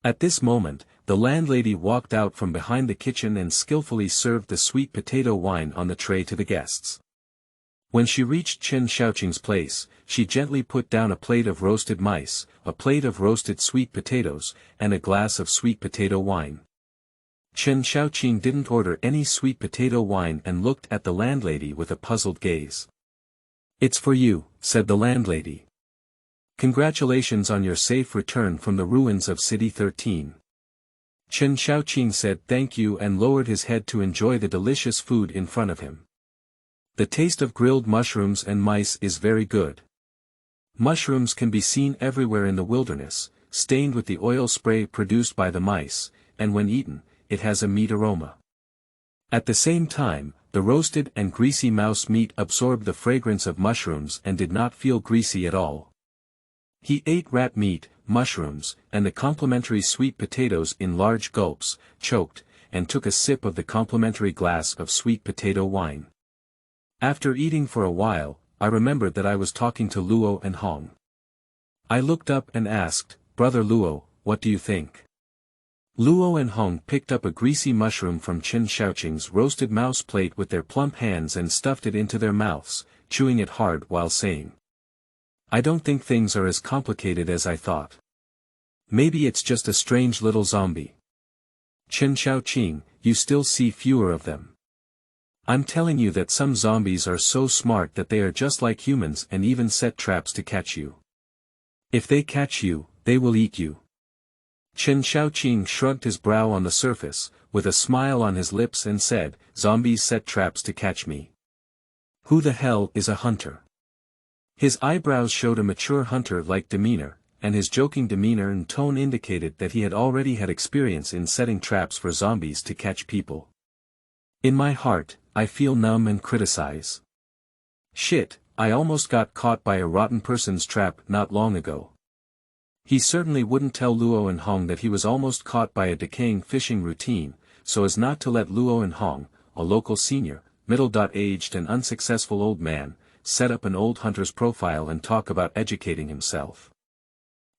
At this moment, the landlady walked out from behind the kitchen and skillfully served the sweet potato wine on the tray to the guests. When she reached Chen Xiaoqing's place, she gently put down a plate of roasted mice, a plate of roasted sweet potatoes, and a glass of sweet potato wine. Chen Xiaoqing didn't order any sweet potato wine and looked at the landlady with a puzzled gaze. "It's for you," said the landlady. "Congratulations on your safe return from the ruins of City 13. Chen Xiaoqing said thank you and lowered his head to enjoy the delicious food in front of him. The taste of grilled mushrooms and mice is very good. Mushrooms can be seen everywhere in the wilderness, stained with the oil spray produced by the mice, and when eaten, it has a meat aroma. At the same time, the roasted and greasy mouse meat absorbed the fragrance of mushrooms and did not feel greasy at all." He ate rat meat, mushrooms, and the complimentary sweet potatoes in large gulps, choked, and took a sip of the complimentary glass of sweet potato wine. "After eating for a while, I remembered that I was talking to Luo and Hong. I looked up and asked, 'Brother Luo, what do you think?' Luo and Hong picked up a greasy mushroom from Chen Xiaoqing's roasted mouse plate with their plump hands and stuffed it into their mouths, chewing it hard while saying, 'I don't think things are as complicated as I thought. Maybe it's just a strange little zombie. Chen Xiaoqing, you still see fewer of them. I'm telling you that some zombies are so smart that they are just like humans and even set traps to catch you. If they catch you, they will eat you.'" Chen Xiaoqing shrugged his brow on the surface, with a smile on his lips and said, "Zombies set traps to catch me. Who the hell is a hunter?" His eyebrows showed a mature hunter-like demeanor, and his joking demeanor and tone indicated that he had already had experience in setting traps for zombies to catch people. "In my heart, I feel numb and criticize. Shit, I almost got caught by a rotten person's trap not long ago." He certainly wouldn't tell Luo and Hong that he was almost caught by a decaying fishing routine, so as not to let Luo and Hong, a local senior, middle-aged and unsuccessful old man, set up an old hunter's profile and talk about educating himself.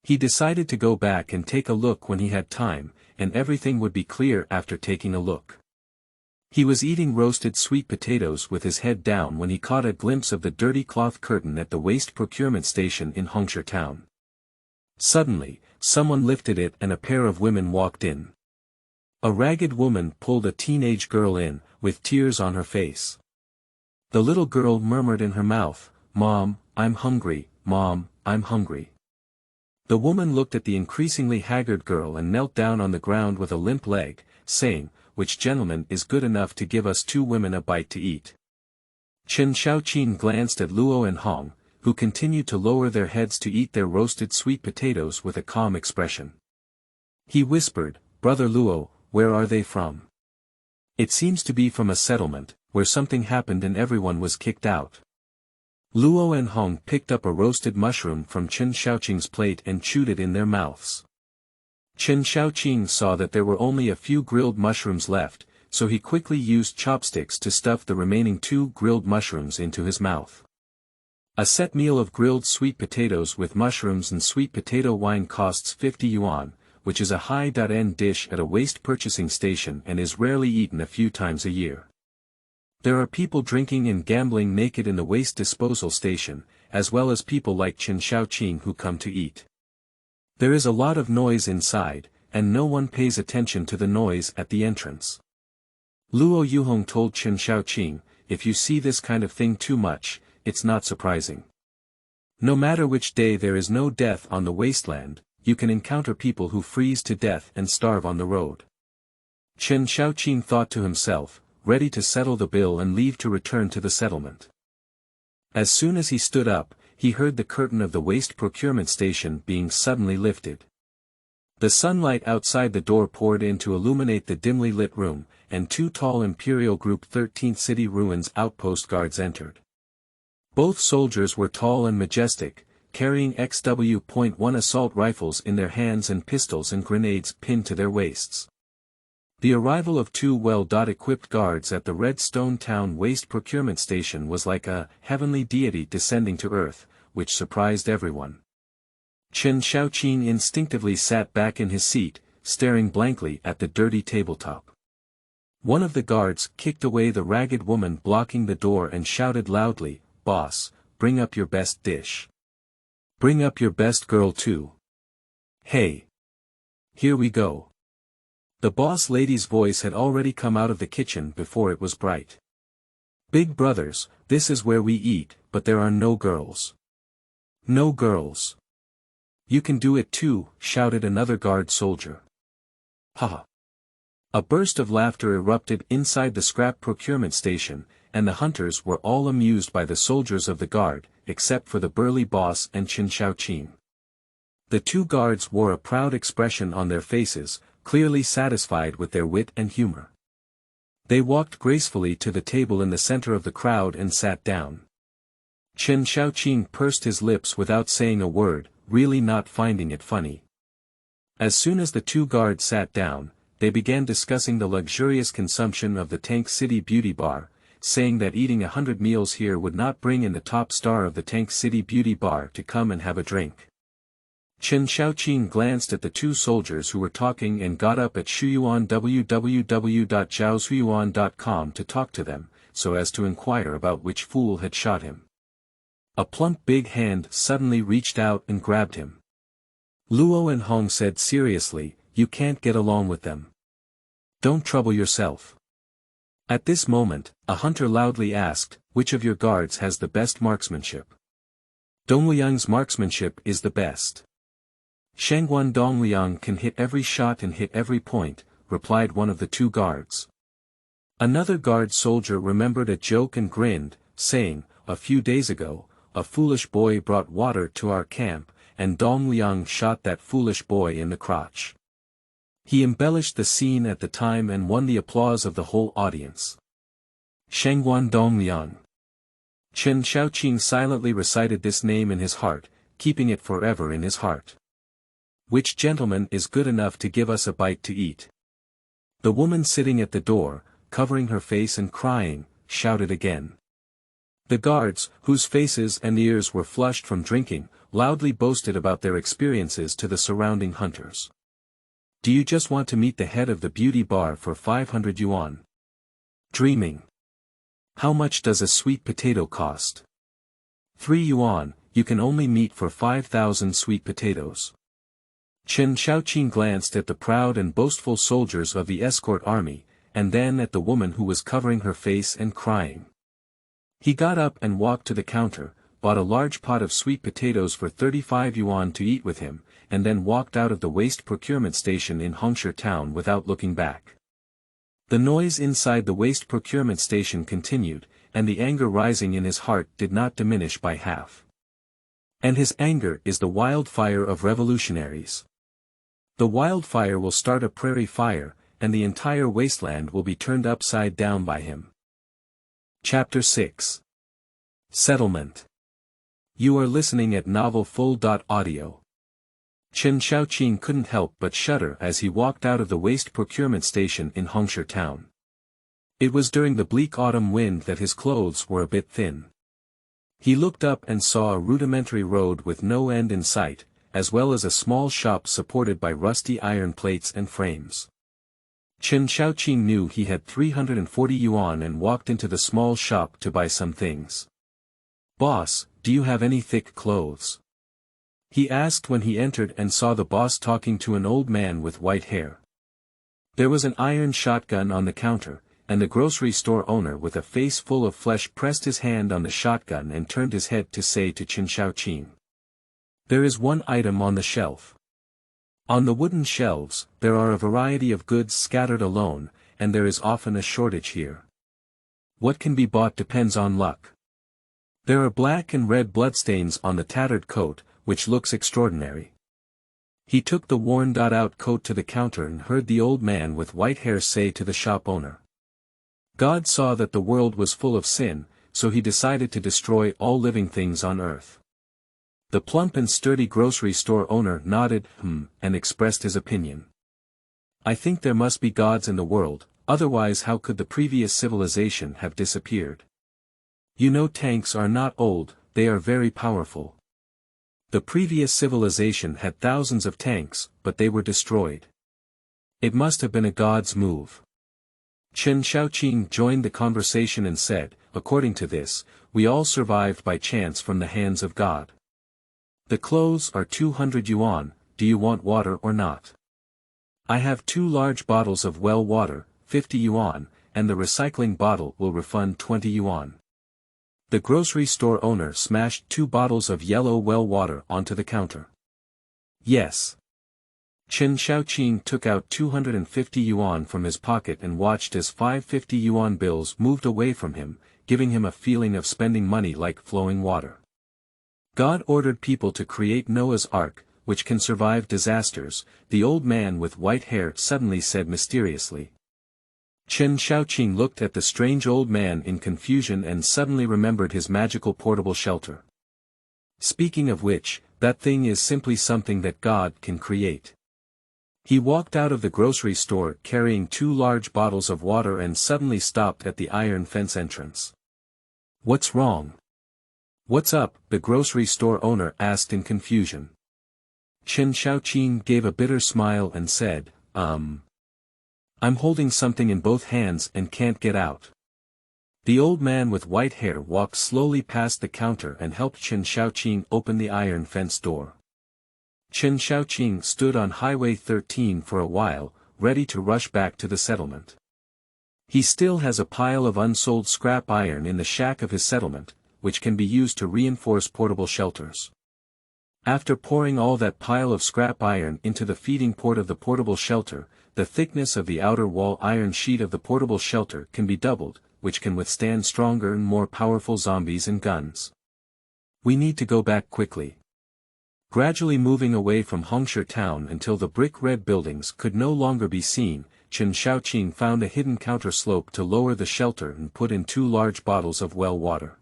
He decided to go back and take a look when he had time, and everything would be clear after taking a look. He was eating roasted sweet potatoes with his head down when he caught a glimpse of the dirty cloth curtain at the waste procurement station in Hongshi town. Suddenly, someone lifted it and a pair of women walked in. A ragged woman pulled a teenage girl in, with tears on her face. The little girl murmured in her mouth, "Mom, I'm hungry, Mom, I'm hungry." The woman looked at the increasingly haggard girl and knelt down on the ground with a limp leg, saying, "Which gentleman is good enough to give us two women a bite to eat?" Chen Xiaoqing glanced at Luo and Hong, who continued to lower their heads to eat their roasted sweet potatoes with a calm expression. He whispered, "Brother Luo, where are they from?" "It seems to be from a settlement, where something happened and everyone was kicked out." Luo and Hong picked up a roasted mushroom from Chen Xiaoqing's plate and chewed it in their mouths. Chen Xiaoqing saw that there were only a few grilled mushrooms left, so he quickly used chopsticks to stuff the remaining 2 grilled mushrooms into his mouth. A set meal of grilled sweet potatoes with mushrooms and sweet potato wine costs 50 yuan, which is a high-end dish at a waste purchasing station and is rarely eaten a few times a year. There are people drinking and gambling naked in the waste disposal station, as well as people like Chen Xiaoqing who come to eat. There is a lot of noise inside, and no one pays attention to the noise at the entrance. Luo Yuhong told Chen Xiaoqing, "If you see this kind of thing too much, it's not surprising. No matter which day there is no death on the wasteland, you can encounter people who freeze to death and starve on the road." Chen Xiaoqing thought to himself, ready to settle the bill and leave to return to the settlement. As soon as he stood up, he heard the curtain of the waste procurement station being suddenly lifted. The sunlight outside the door poured in to illuminate the dimly lit room, and two tall Imperial Group 13th City Ruins outpost guards entered. Both soldiers were tall and majestic, carrying XW.1 assault rifles in their hands and pistols and grenades pinned to their waists. The arrival of two well-equipped guards at the Redstone Town Waste Procurement Station was like a heavenly deity descending to earth, which surprised everyone. Chen Xiaoqing instinctively sat back in his seat, staring blankly at the dirty tabletop. One of the guards kicked away the ragged woman blocking the door and shouted loudly, "Boss, bring up your best dish. Bring up your best girl too. Hey. Here we go." The boss lady's voice had already come out of the kitchen before it was bright. "Big brothers, this is where we eat, but there are no girls." "No girls. You can do it too," shouted another guard soldier. "Ha!" A burst of laughter erupted inside the scrap procurement station, and the hunters were all amused by the soldiers of the guard, except for the burly boss and Chen Xiaoqing. The two guards wore a proud expression on their faces, clearly satisfied with their wit and humor. They walked gracefully to the table in the center of the crowd and sat down. Chen Xiaoqing pursed his lips without saying a word, really not finding it funny. As soon as the two guards sat down, they began discussing the luxurious consumption of the Tank City Beauty Bar, saying that eating 100 meals here would not bring in the top star of the Tank City Beauty Bar to come and have a drink. Chen Xiaoqing glanced at the two soldiers who were talking and got up at Shuyuan www.zhaoshuyuan.com to talk to them, so as to inquire about which fool had shot him. A plump big hand suddenly reached out and grabbed him. Luo and Hong said seriously, "You can't get along with them. Don't trouble yourself." At this moment, a hunter loudly asked, "Which of your guards has the best marksmanship?" "Dongliang's marksmanship is the best." "Shangguan Dongliang can hit every shot and hit every point," replied one of the two guards. Another guard soldier remembered a joke and grinned, saying, "A few days ago, a foolish boy brought water to our camp, and Dongliang shot that foolish boy in the crotch." He embellished the scene at the time and won the applause of the whole audience. Shangguan Dongliang. Chen Xiaoqing silently recited this name in his heart, keeping it forever in his heart. "Which gentleman is good enough to give us a bite to eat?" The woman sitting at the door, covering her face and crying, shouted again. The guards, whose faces and ears were flushed from drinking, loudly boasted about their experiences to the surrounding hunters. "Do you just want to meet the head of the beauty bar for 500 yuan? Dreaming. How much does a sweet potato cost? 3 yuan, you can only meet for 5,000 sweet potatoes." Chen Xiaoqing glanced at the proud and boastful soldiers of the escort army, and then at the woman who was covering her face and crying. He got up and walked to the counter, bought a large pot of sweet potatoes for 35 yuan to eat with him, and then walked out of the waste procurement station in Hongshi town without looking back. The noise inside the waste procurement station continued, and the anger rising in his heart did not diminish by half. And his anger is the wildfire of revolutionaries. The wildfire will start a prairie fire, and the entire wasteland will be turned upside down by him. Chapter 6. Settlement. You are listening at novelfull.audio. Chen Xiaoqing couldn't help but shudder as he walked out of the waste procurement station in Hongshi town. It was during the bleak autumn wind that his clothes were a bit thin. He looked up and saw a rudimentary road with no end in sight, as well as a small shop supported by rusty iron plates and frames. Chen Xiaoqing knew he had 340 yuan and walked into the small shop to buy some things. "Boss, do you have any thick clothes?" he asked when he entered and saw the boss talking to an old man with white hair. There was an iron shotgun on the counter, and the grocery store owner with a face full of flesh pressed his hand on the shotgun and turned his head to say to Chen Xiaoqing, "There is one item on the shelf." On the wooden shelves, there are a variety of goods scattered alone, and there is often a shortage here. What can be bought depends on luck. There are black and red bloodstains on the tattered coat, which looks extraordinary. He took the worn-out coat to the counter and heard the old man with white hair say to the shop owner. God saw that the world was full of sin, so he decided to destroy all living things on earth. The plump and sturdy grocery store owner nodded, and expressed his opinion. I think there must be gods in the world, otherwise how could the previous civilization have disappeared? You know, tanks are not old, they are very powerful. The previous civilization had thousands of tanks, but they were destroyed. It must have been a god's move. Chen Xiaoqing joined the conversation and said, according to this, we all survived by chance from the hands of God. The clothes are 200 yuan, do you want water or not? I have 2 large bottles of well water, 50 yuan, and the recycling bottle will refund 20 yuan. The grocery store owner smashed 2 bottles of yellow well water onto the counter. Yes. Chen Xiaoqing took out 250 yuan from his pocket and watched as 550 yuan bills moved away from him, giving him a feeling of spending money like flowing water. God ordered people to create Noah's Ark, which can survive disasters, the old man with white hair suddenly said mysteriously. Chen Xiaoqing looked at the strange old man in confusion and suddenly remembered his magical portable shelter. Speaking of which, that thing is simply something that God can create. He walked out of the grocery store carrying 2 large bottles of water and suddenly stopped at the iron fence entrance. What's wrong? What's up? The grocery store owner asked in confusion. Chen Xiaoqing gave a bitter smile and said, I'm holding something in both hands and can't get out. The old man with white hair walked slowly past the counter and helped Chen Xiaoqing open the iron fence door. Chen Xiaoqing stood on Highway 13 for a while, ready to rush back to the settlement. He still has a pile of unsold scrap iron in the shack of his settlement, which can be used to reinforce portable shelters. After pouring all that pile of scrap iron into the feeding port of the portable shelter, the thickness of the outer wall iron sheet of the portable shelter can be doubled, which can withstand stronger and more powerful zombies and guns. We need to go back quickly. Gradually moving away from Hongshi town until the brick-red buildings could no longer be seen, Chen Xiaoqing found a hidden counter slope to lower the shelter and put in 2 large bottles of well water.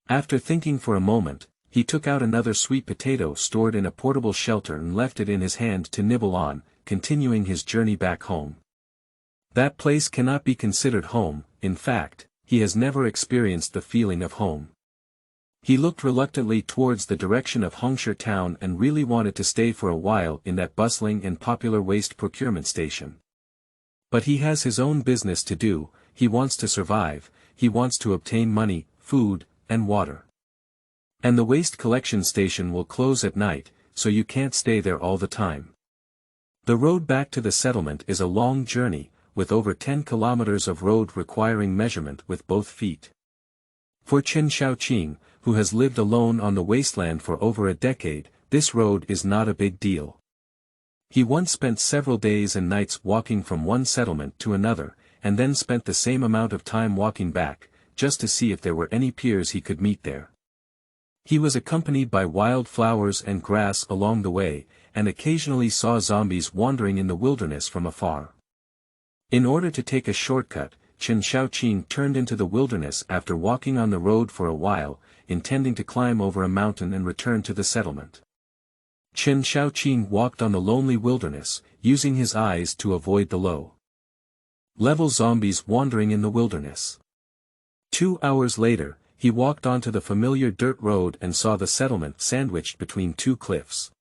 After thinking for a moment, he took out another sweet potato stored in a portable shelter and left it in his hand to nibble on, continuing his journey back home. That place cannot be considered home, in fact, he has never experienced the feeling of home. He looked reluctantly towards the direction of Hongshi town and really wanted to stay for a while in that bustling and popular waste procurement station. But he has his own business to do, he wants to survive, he wants to obtain money, food, and water. And the waste collection station will close at night, so you can't stay there all the time. The road back to the settlement is a long journey, with over 10 kilometers of road requiring measurement with both feet. For Chen Xiaoqing, who has lived alone on the wasteland for over a decade, this road is not a big deal. He once spent several days and nights walking from one settlement to another, and then spent the same amount of time walking back, just to see if there were any peers he could meet there. He was accompanied by wild flowers and grass along the way, and occasionally saw zombies wandering in the wilderness from afar. In order to take a shortcut, Chen Xiaoqing turned into the wilderness after walking on the road for a while, intending to climb over a mountain and return to the settlement. Chen Xiaoqing walked on the lonely wilderness, using his eyes to avoid the low-level zombies wandering in the wilderness. 2 hours later, he walked onto the familiar dirt road and saw the settlement sandwiched between 2 cliffs.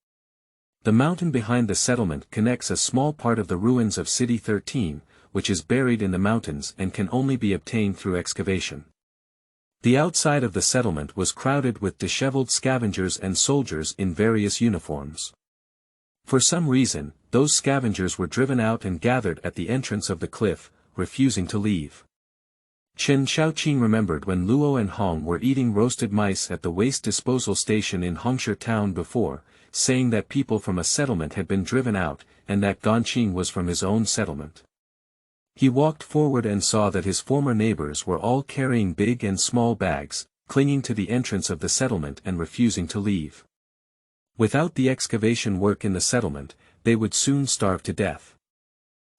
The mountain behind the settlement connects a small part of the ruins of City 13, which is buried in the mountains and can only be obtained through excavation. The outside of the settlement was crowded with disheveled scavengers and soldiers in various uniforms. For some reason, those scavengers were driven out and gathered at the entrance of the cliff, refusing to leave. Chen Xiaoqing remembered when Luo and Hong were eating roasted mice at the waste disposal station in Hongshi town before, saying that people from a settlement had been driven out, and that Ganqing was from his own settlement. He walked forward and saw that his former neighbors were all carrying big and small bags, clinging to the entrance of the settlement and refusing to leave. Without the excavation work in the settlement, they would soon starve to death.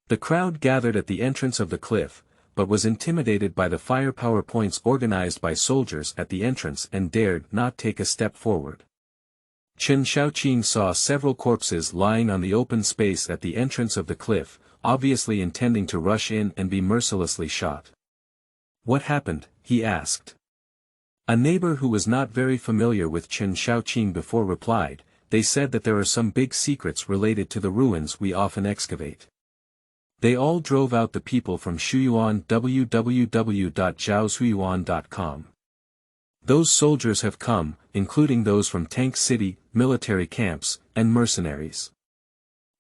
The crowd gathered at the entrance of the cliff, but was intimidated by the firepower points organized by soldiers at the entrance and dared not take a step forward. Chen Xiaoqing saw several corpses lying on the open space at the entrance of the cliff, obviously intending to rush in and be mercilessly shot. "What happened?" he asked. A neighbor who was not very familiar with Chen Xiaoqing before replied, "They said that there are some big secrets related to the ruins we often excavate. They all drove out the people from Shuyuan www.zhaoshuyuan.com. Those soldiers have come, including those from Tank City, military camps, and mercenaries."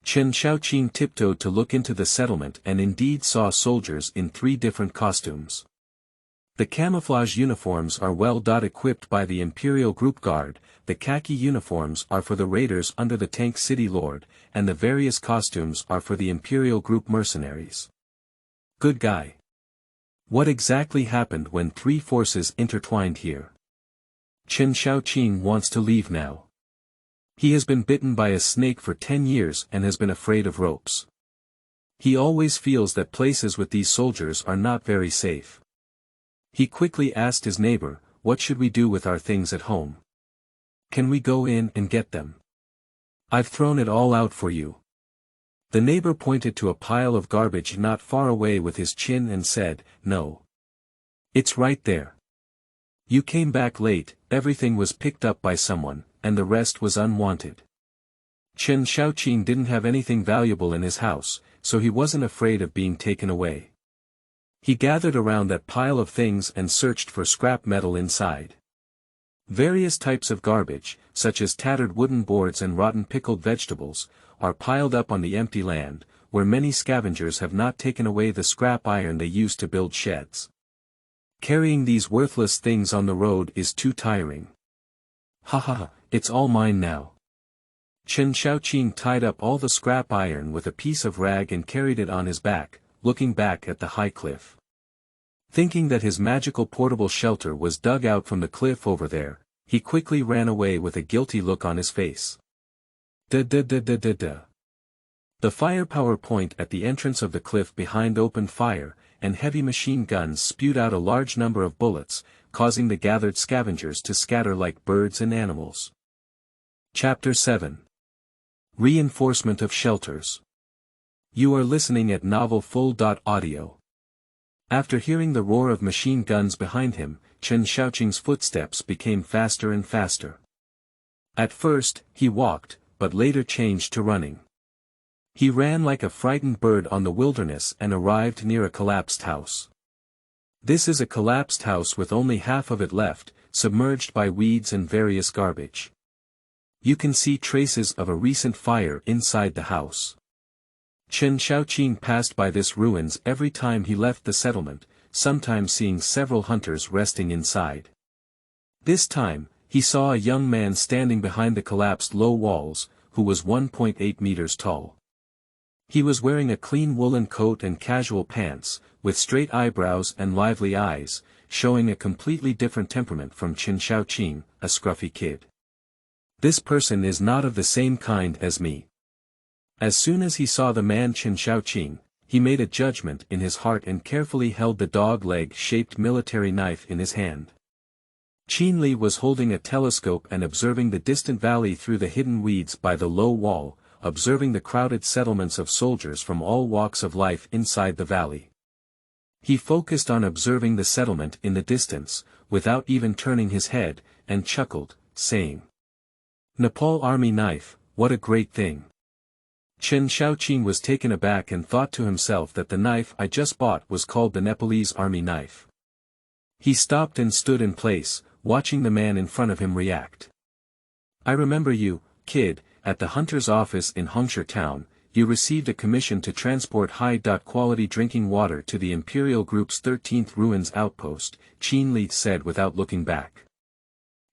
Chen Xiaoqing tiptoed to look into the settlement and indeed saw soldiers in 3 different costumes. The camouflage uniforms are well equipped by the Imperial Group Guard, the khaki uniforms are for the raiders under the Tank City Lord, and the various costumes are for the Imperial Group mercenaries. Good guy. What exactly happened when 3 forces intertwined here? Chen Xiaoqing wants to leave now. He has been bitten by a snake for 10 years and has been afraid of ropes. He always feels that places with these soldiers are not very safe. He quickly asked his neighbor, "What should we do with our things at home? Can we go in and get them? I've thrown it all out for you." The neighbor pointed to a pile of garbage not far away with his chin and said, "No. It's right there. You came back late, everything was picked up by someone, and the rest was unwanted." Chen Xiaoqing didn't have anything valuable in his house, so he wasn't afraid of being taken away. He gathered around that pile of things and searched for scrap metal inside. Various types of garbage, such as tattered wooden boards and rotten pickled vegetables, are piled up on the empty land, where many scavengers have not taken away the scrap iron they used to build sheds. Carrying these worthless things on the road is too tiring. "Ha ha ha, it's all mine now." Chen Xiaoqing tied up all the scrap iron with a piece of rag and carried it on his back, looking back at the high cliff. Thinking that his magical portable shelter was dug out from the cliff over there, he quickly ran away with a guilty look on his face. The firepower point at the entrance of the cliff behind opened fire, and heavy machine guns spewed out a large number of bullets, causing the gathered scavengers to scatter like birds and animals. Chapter 7. Reinforcement of Shelters. You are listening at novelfull.audio. After hearing the roar of machine guns behind him, Chen Xiaoqing's footsteps became faster and faster. At first, he walked, but later changed to running. He ran like a frightened bird on the wilderness and arrived near a collapsed house. This is a collapsed house with only half of it left, submerged by weeds and various garbage. You can see traces of a recent fire inside the house. Chen Xiaoqing passed by this ruins every time he left the settlement, sometimes seeing several hunters resting inside. This time, he saw a young man standing behind the collapsed low walls, who was 1.8 meters tall. He was wearing a clean woolen coat and casual pants, with straight eyebrows and lively eyes, showing a completely different temperament from Chen Xiaoqing, a scruffy kid. This person is not of the same kind as me. As soon as he saw the man Chen Xiaoqing, he made a judgment in his heart and carefully held the dog-leg-shaped military knife in his hand. Qin Li was holding a telescope and observing the distant valley through the hidden weeds by the low wall, observing the crowded settlements of soldiers from all walks of life inside the valley. He focused on observing the settlement in the distance, without even turning his head, and chuckled, saying, "Nepal Army knife, what a great thing." Chen Xiaoqing was taken aback and thought to himself that the knife I just bought was called the Nepalese Army knife. He stopped and stood in place, watching the man in front of him react. "I remember you, kid, at the hunter's office in Hongshi town. You received a commission to transport high-quality drinking water to the Imperial Group's 13th Ruins outpost," Qin Li said without looking back.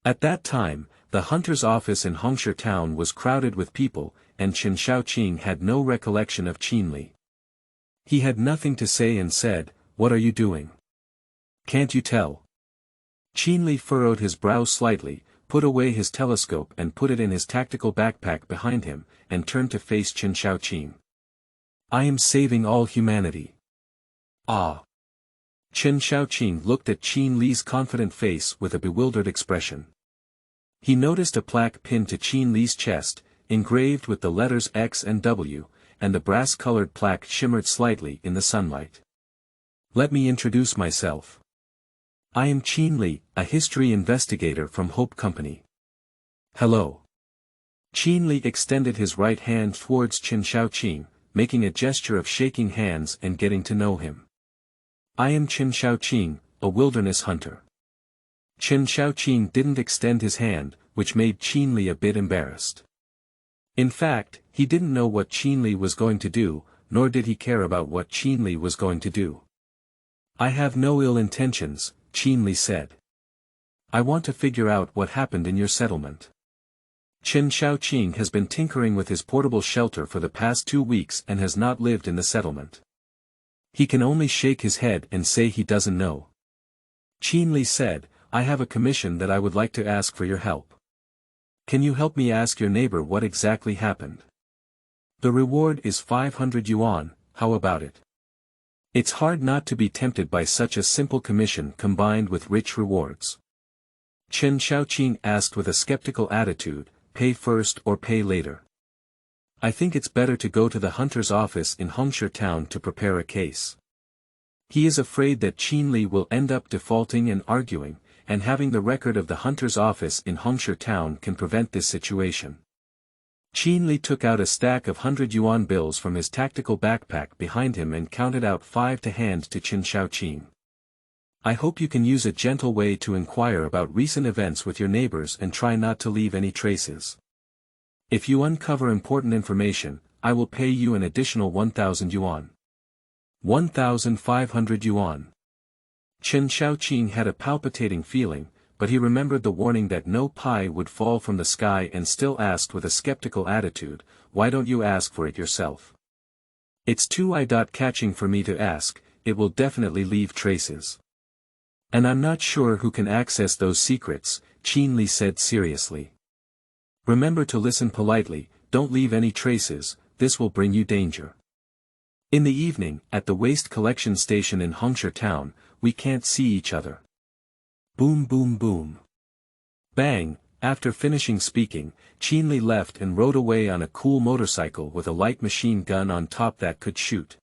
At that time, the hunter's office in Hongshi town was crowded with people, and Chen Xiaoqing had no recollection of Qin Li. He had nothing to say and said, "What are you doing? Can't you tell?" Qin Li furrowed his brow slightly, put away his telescope and put it in his tactical backpack behind him, and turned to face Chen Shaoqing. I am saving all humanity. Ah! Chen Shaoqing looked at Qin Li's confident face with a bewildered expression. He noticed a plaque pinned to Qin Li's chest, engraved with the letters X and W, and the brass-colored plaque shimmered slightly in the sunlight. Let me introduce myself. I am Qin Li, a history investigator from Hope Company. Hello. Qin Li extended his right hand towards Chen Shaoqing, making a gesture of shaking hands and getting to know him. I am Chen Shaoqing, a wilderness hunter. Chen Shaoqing didn't extend his hand, which made Qin Li a bit embarrassed. In fact, he didn't know what Qin Li was going to do, nor did he care about what Qin Li was going to do. I have no ill intentions, Qin Li said. I want to figure out what happened in your settlement. Chen Shaoqing has been tinkering with his portable shelter for the past 2 weeks and has not lived in the settlement. He can only shake his head and say he doesn't know. Qin Li said, I have a commission that I would like to ask for your help. Can you help me ask your neighbor what exactly happened? The reward is 500 yuan, how about it? It's hard not to be tempted by such a simple commission combined with rich rewards. Chen Shaoqing asked with a skeptical attitude, pay first or pay later. I think it's better to go to the hunter's office in Hongshi town to prepare a case. He is afraid that Qin Li will end up defaulting and arguing, and having the record of the hunter's office in Hongshi town can prevent this situation. Qin Li took out a stack of 100 yuan bills from his tactical backpack behind him and counted out 5 to hand to Chen Shaoqing. I hope you can use a gentle way to inquire about recent events with your neighbors and try not to leave any traces. If you uncover important information, I will pay you an additional 1,000 yuan. 1,500 yuan. Chen Shaoqing had a palpitating feeling, but he remembered the warning that no pie would fall from the sky and still asked with a skeptical attitude, why don't you ask for it yourself? It's too eye-catching for me to ask, it will definitely leave traces. And I'm not sure who can access those secrets, Qin Li said seriously. Remember to listen politely, don't leave any traces, this will bring you danger. In the evening, at the waste collection station in Hongshi town, we can't see each other. Boom boom boom. Bang, after finishing speaking, Qin Li left and rode away on a cool motorcycle with a light machine gun on top that could shoot.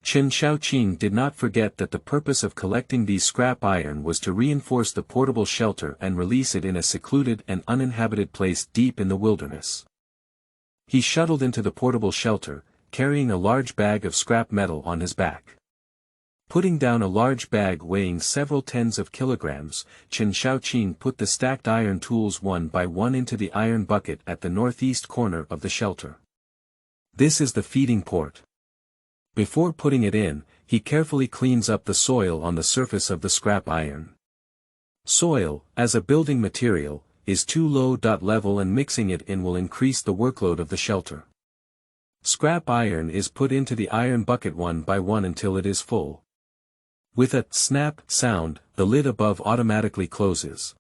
Chen Shaoqing did not forget that the purpose of collecting these scrap iron was to reinforce the portable shelter and release it in a secluded and uninhabited place deep in the wilderness. He shuttled into the portable shelter, carrying a large bag of scrap metal on his back. Putting down a large bag weighing several tens of kilograms, Chen Shaoqing put the stacked iron tools one by one into the iron bucket at the northeast corner of the shelter. This is the feeding port. Before putting it in, he carefully cleans up the soil on the surface of the scrap iron. Soil, as a building material, is too low. Level and mixing it in will increase the workload of the shelter. Scrap iron is put into the iron bucket one by one until it is full. With a snap sound, the lid above automatically closes.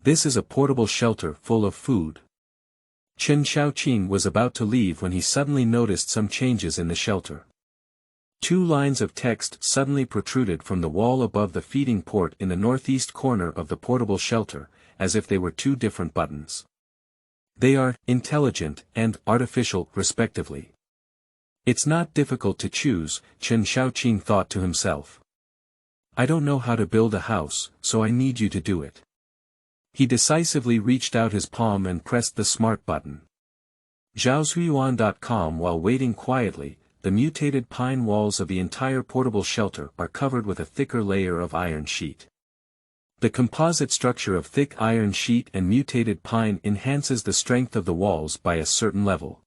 This is a portable shelter full of food. Chen Shaoqing was about to leave when he suddenly noticed some changes in the shelter. 2 lines of text suddenly protruded from the wall above the feeding port in the northeast corner of the portable shelter, as if they were 2 different buttons. They are intelligent and artificial, respectively. It's not difficult to choose, Chen Shaoqing thought to himself. I don't know how to build a house, so I need you to do it. He decisively reached out his palm and pressed the smart button. Zhaozuiyuan.com. While waiting quietly, the mutated pine walls of the entire portable shelter are covered with a thicker layer of iron sheet. The composite structure of thick iron sheet and mutated pine enhances the strength of the walls by a certain level.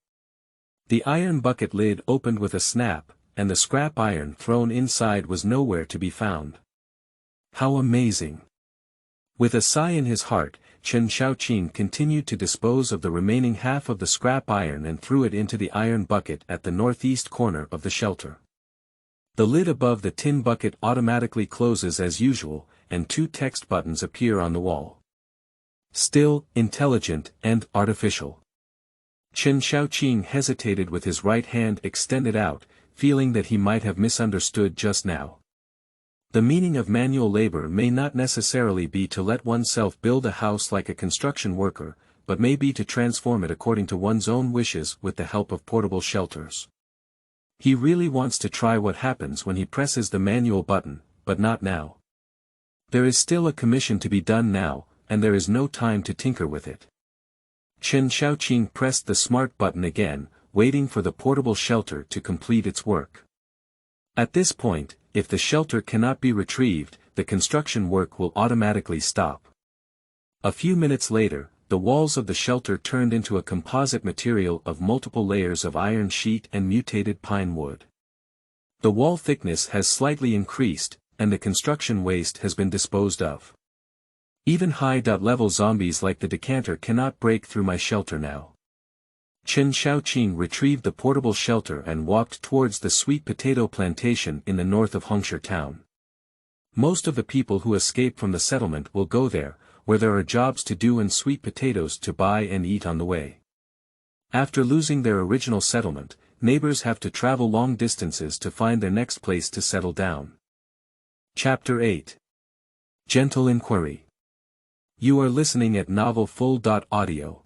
The iron bucket lid opened with a snap, and the scrap iron thrown inside was nowhere to be found. How amazing! With a sigh in his heart, Chen Shaoqing continued to dispose of the remaining half of the scrap iron and threw it into the iron bucket at the northeast corner of the shelter. The lid above the tin bucket automatically closes as usual, and 2 text buttons appear on the wall. Still, intelligent, and artificial. Chen Xiaoqing hesitated with his right hand extended out, feeling that he might have misunderstood just now. The meaning of manual labor may not necessarily be to let oneself build a house like a construction worker, but may be to transform it according to one's own wishes with the help of portable shelters. He really wants to try what happens when he presses the manual button, but not now. There is still a commission to be done now, and there is no time to tinker with it. Chen Xiaoqing pressed the smart button again, waiting for the portable shelter to complete its work. At this point, if the shelter cannot be retrieved, the construction work will automatically stop. A few minutes later, the walls of the shelter turned into a composite material of multiple layers of iron sheet and mutated pine wood. The wall thickness has slightly increased, and the construction waste has been disposed of. Even high-level zombies like the decanter cannot break through my shelter now. Chen Xiaoqing retrieved the portable shelter and walked towards the sweet potato plantation in the north of Hongshi town. Most of the people who escape from the settlement will go there, where there are jobs to do and sweet potatoes to buy and eat on the way. After losing their original settlement, neighbors have to travel long distances to find their next place to settle down. Chapter 8. Gentle Inquiry. You are listening at novelfull.audio.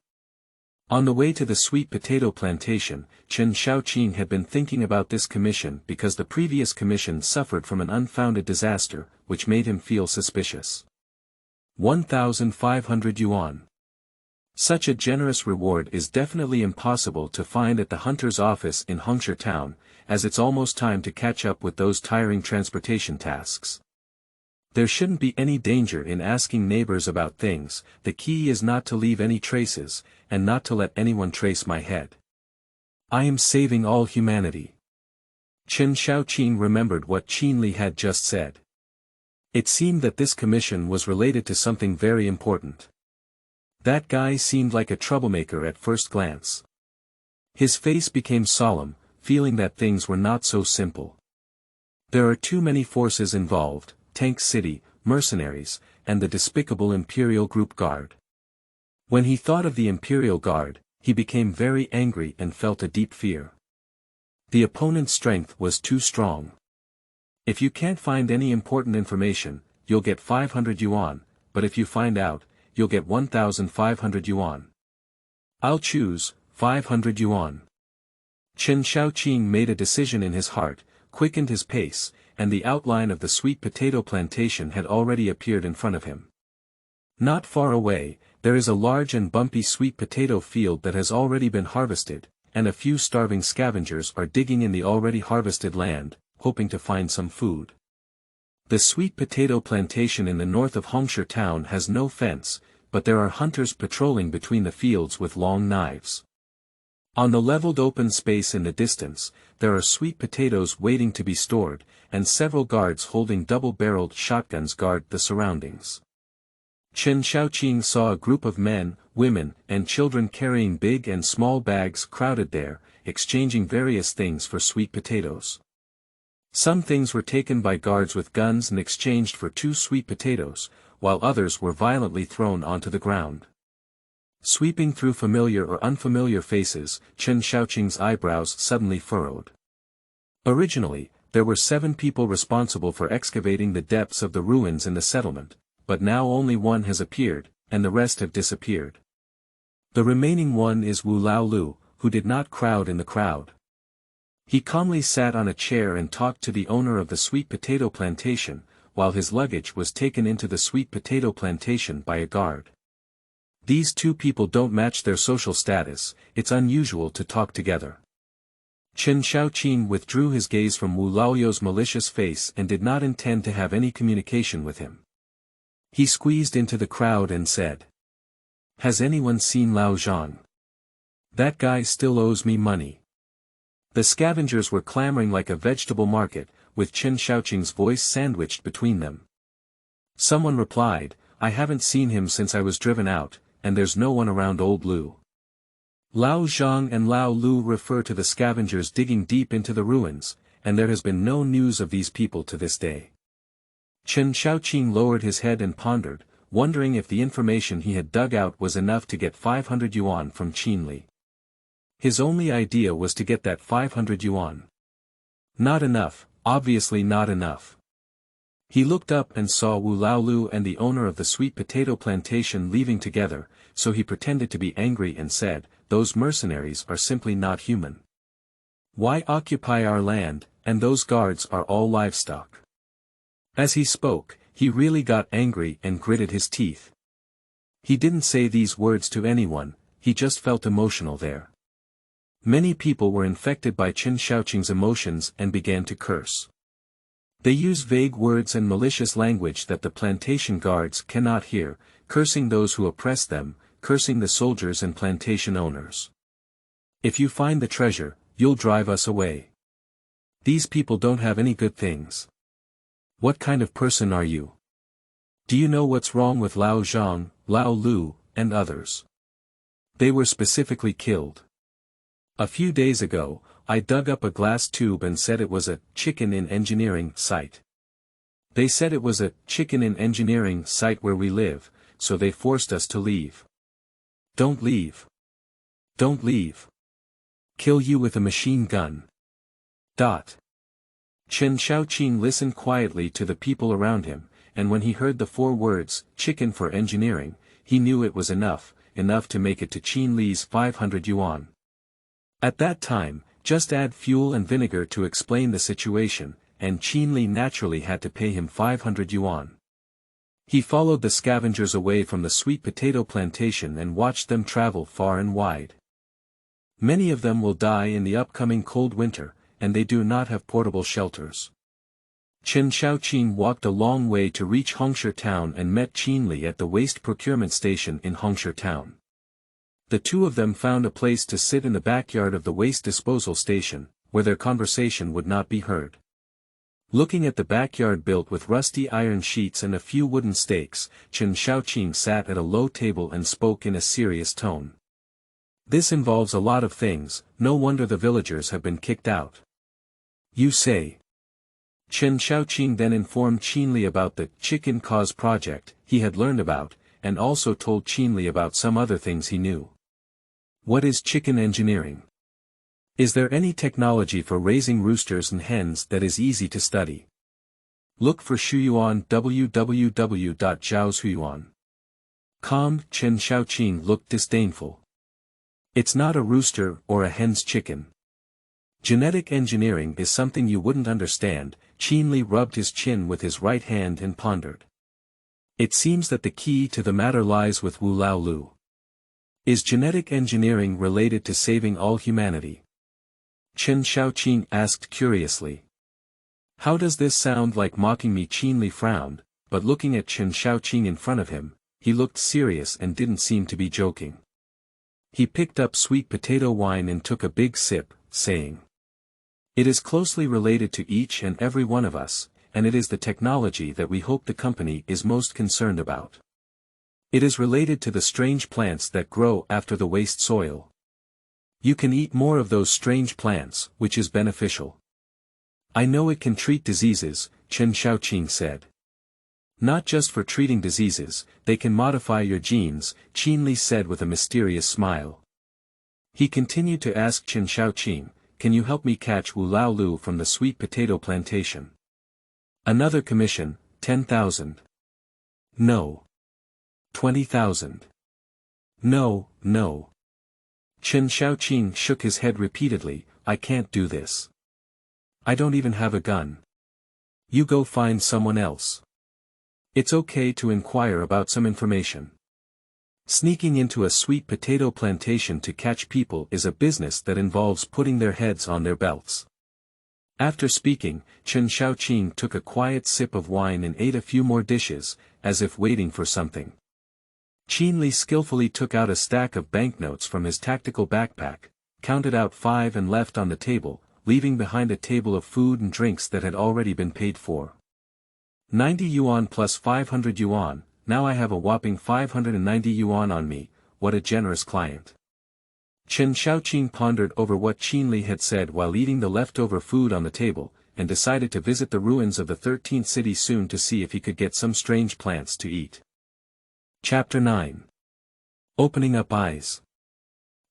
On the way to the sweet potato plantation, Chen Xiaoqing had been thinking about this commission because the previous commission suffered from an unfounded disaster, which made him feel suspicious. 1,500 yuan. Such a generous reward is definitely impossible to find at the hunter's office in Hongshi town, as it's almost time to catch up with those tiring transportation tasks. There shouldn't be any danger in asking neighbors about things, the key is not to leave any traces, and not to let anyone trace my head. I am saving all humanity. Chen Xiaoqing remembered what Qin Li had just said. It seemed that this commission was related to something very important. That guy seemed like a troublemaker at first glance. His face became solemn, feeling that things were not so simple. There are too many forces involved, Tank City, mercenaries, and the despicable Imperial Group Guard. When he thought of the Imperial Guard, he became very angry and felt a deep fear. The opponent's strength was too strong. If you can't find any important information, you'll get 500 yuan, but if you find out, you'll get 1,500 yuan. I'll choose 500 yuan. Chen Xiaoqing made a decision in his heart, quickened his pace, and the outline of the sweet potato plantation had already appeared in front of him. Not far away, there is a large and bumpy sweet potato field that has already been harvested, and a few starving scavengers are digging in the already harvested land, hoping to find some food. The sweet potato plantation in the north of Hongshi town has no fence, but there are hunters patrolling between the fields with long knives. On the leveled open space in the distance, there are sweet potatoes waiting to be stored, and several guards holding double-barreled shotguns guard the surroundings. Chen Xiaoqing saw a group of men, women, and children carrying big and small bags crowded there, exchanging various things for sweet potatoes. Some things were taken by guards with guns and exchanged for 2 sweet potatoes, while others were violently thrown onto the ground. Sweeping through familiar or unfamiliar faces, Chen Xiaoqing's eyebrows suddenly furrowed. Originally, there were 7 people responsible for excavating the depths of the ruins in the settlement, but now only one has appeared, and the rest have disappeared. The remaining one is Wu Laolu, who did not crowd in the crowd. He calmly sat on a chair and talked to the owner of the sweet potato plantation, while his luggage was taken into the sweet potato plantation by a guard. These 2 people don't match their social status, it's unusual to talk together. Chen Xiaoqing withdrew his gaze from Wu Laoyou's malicious face and did not intend to have any communication with him. He squeezed into the crowd and said, "Has anyone seen Lao Zhang? That guy still owes me money." The scavengers were clamoring like a vegetable market, with Chen Xiaoqing's voice sandwiched between them. Someone replied, "I haven't seen him since I was driven out, and there's no one around old Lu." Lao Zhang and Lao Lu refer to the scavengers digging deep into the ruins, and there has been no news of these people to this day. Chen Xiaoqing lowered his head and pondered, wondering if the information he had dug out was enough to get 500 yuan from Qin Li. His only idea was to get that 500 yuan. Not enough, obviously not enough. He looked up and saw Wu Laolu and the owner of the sweet potato plantation leaving together, so he pretended to be angry and said, "Those mercenaries are simply not human. Why occupy our land, and those guards are all livestock?" As he spoke, he really got angry and gritted his teeth. He didn't say these words to anyone, he just felt emotional there. Many people were infected by Chen Xiaoqing's emotions and began to curse. They use vague words and malicious language that the plantation guards cannot hear, cursing those who oppress them, cursing the soldiers and plantation owners. "If you find the treasure, you'll drive us away. These people don't have any good things. What kind of person are you? Do you know what's wrong with Lao Zhang, Lao Lu, and others? They were specifically killed. A few days ago, I dug up a glass tube and said it was a chicken in engineering site. They said it was a chicken in engineering site where we live, so they forced us to leave. Don't leave. Don't leave. Kill you with a machine gun. Chen Xiaoqing listened quietly to the people around him, and when he heard the 4 words, chicken for engineering, he knew it was enough to make it to Qin Li's 500 yuan. At that time, just add fuel and vinegar to explain the situation, and Qin Li naturally had to pay him 500 yuan. He followed the scavengers away from the sweet potato plantation and watched them travel far and wide. Many of them will die in the upcoming cold winter, and they do not have portable shelters. Chen Xiaoqing walked a long way to reach Hongshi town and met Qin Li at the waste procurement station in Hongshi town. The two of them found a place to sit in the backyard of the waste disposal station, where their conversation would not be heard. Looking at the backyard built with rusty iron sheets and a few wooden stakes, Chen Xiaoqing sat at a low table and spoke in a serious tone. "This involves a lot of things, no wonder the villagers have been kicked out. You say." Chen Xiaoqing then informed Qin Li about the chicken cause project he had learned about, and also told Qin Li about some other things he knew. "What is chicken engineering? Is there any technology for raising roosters and hens that is easy to study? Look for Shuyuan www.zhaoshuyuan.com." Chen Xiaoqing looked disdainful. "It's not a rooster or a hen's chicken. Genetic engineering is something you wouldn't understand." Qin Li rubbed his chin with his right hand and pondered. "It seems that the key to the matter lies with Wu Laolu. Is genetic engineering related to saving all humanity?" Chen Xiaoqing asked curiously. "How does this sound like mocking me?" Qin Li frowned, but looking at Chen Xiaoqing in front of him, he looked serious and didn't seem to be joking. He picked up sweet potato wine and took a big sip, saying, "It is closely related to each and every one of us, and it is the technology that we hope the company is most concerned about. It is related to the strange plants that grow after the waste soil. You can eat more of those strange plants, which is beneficial. I know it can treat diseases," Chen Xiaoqing said. "Not just for treating diseases, they can modify your genes," Qin Li said with a mysterious smile. He continued to ask Chen Xiaoqing, "Can you help me catch Wu Laolu from the sweet potato plantation? Another commission, 10,000. No. 20,000. No, no." Chen Xiaoqing shook his head repeatedly, "I can't do this. I don't even have a gun. You go find someone else. It's okay to inquire about some information. Sneaking into a sweet potato plantation to catch people is a business that involves putting their heads on their belts." After speaking, Chen Xiaoqing took a quiet sip of wine and ate a few more dishes, as if waiting for something. Qin Li skillfully took out a stack of banknotes from his tactical backpack, counted out 5 and left on the table, leaving behind a table of food and drinks that had already been paid for. 90 yuan plus 500 yuan, now I have a whopping 590 yuan on me, what a generous client. Chen Xiaoqing pondered over what Qin Li had said while eating the leftover food on the table, and decided to visit the ruins of the 13th city soon to see if he could get some strange plants to eat. Chapter 9. Opening Up Eyes.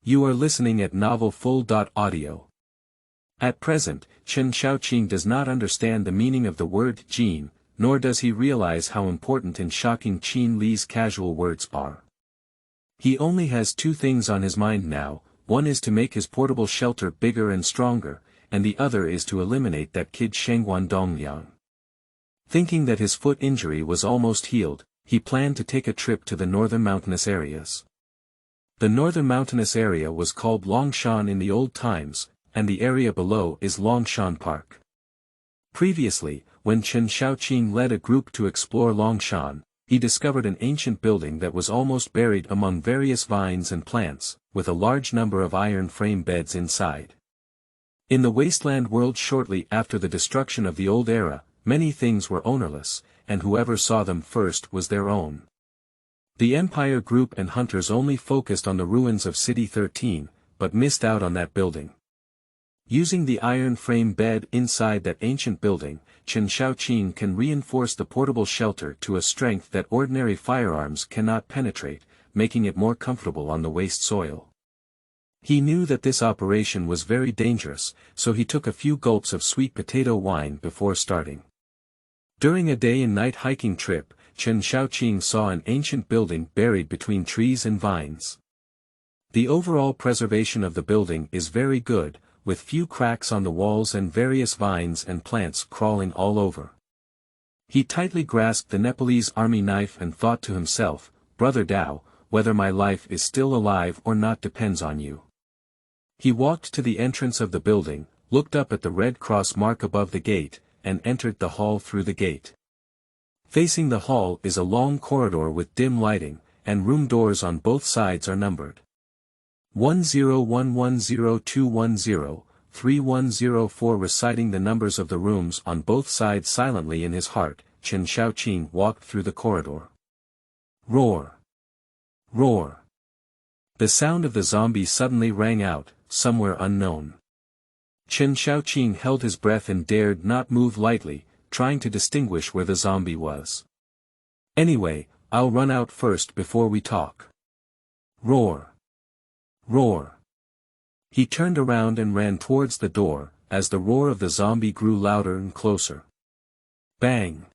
You are listening at novelfull.audio. At present, Chen Xiaoqing does not understand the meaning of the word gene, nor does he realize how important and shocking Qin Li's casual words are. He only has two things on his mind now, one is to make his portable shelter bigger and stronger, and the other is to eliminate that kid Shengguan Dongliang. Thinking that his foot injury was almost healed, he planned to take a trip to the northern mountainous areas. The northern mountainous area was called Longshan in the old times, and the area below is Longshan Park. Previously, when Chen Xiaoqing led a group to explore Longshan, he discovered an ancient building that was almost buried among various vines and plants, with a large number of iron frame beds inside. In the wasteland world shortly after the destruction of the old era, many things were ownerless, and whoever saw them first was their own. The Empire group and hunters only focused on the ruins of City 13, but missed out on that building. Using the iron frame bed inside that ancient building, Chen Xiaoqing can reinforce the portable shelter to a strength that ordinary firearms cannot penetrate, making it more comfortable on the waste soil. He knew that this operation was very dangerous, so he took a few gulps of sweet potato wine before starting. During a day and night hiking trip, Chen Xiaoqing saw an ancient building buried between trees and vines. The overall preservation of the building is very good, with few cracks on the walls and various vines and plants crawling all over. He tightly grasped the Nepalese army knife and thought to himself, "Brother Dao, whether my life is still alive or not depends on you." He walked to the entrance of the building, looked up at the red cross mark above the gate, and entered the hall through the gate. Facing the hall is a long corridor with dim lighting, and room doors on both sides are numbered. 10110210-3104. Reciting the numbers of the rooms on both sides silently in his heart, Chen Xiaoqing walked through the corridor. Roar! Roar! The sound of the zombie suddenly rang out, somewhere unknown. Chen Xiaoqing held his breath and dared not move lightly, trying to distinguish where the zombie was. "Anyway, I'll run out first before we talk." Roar! Roar! He turned around and ran towards the door, as the roar of the zombie grew louder and closer. Bang!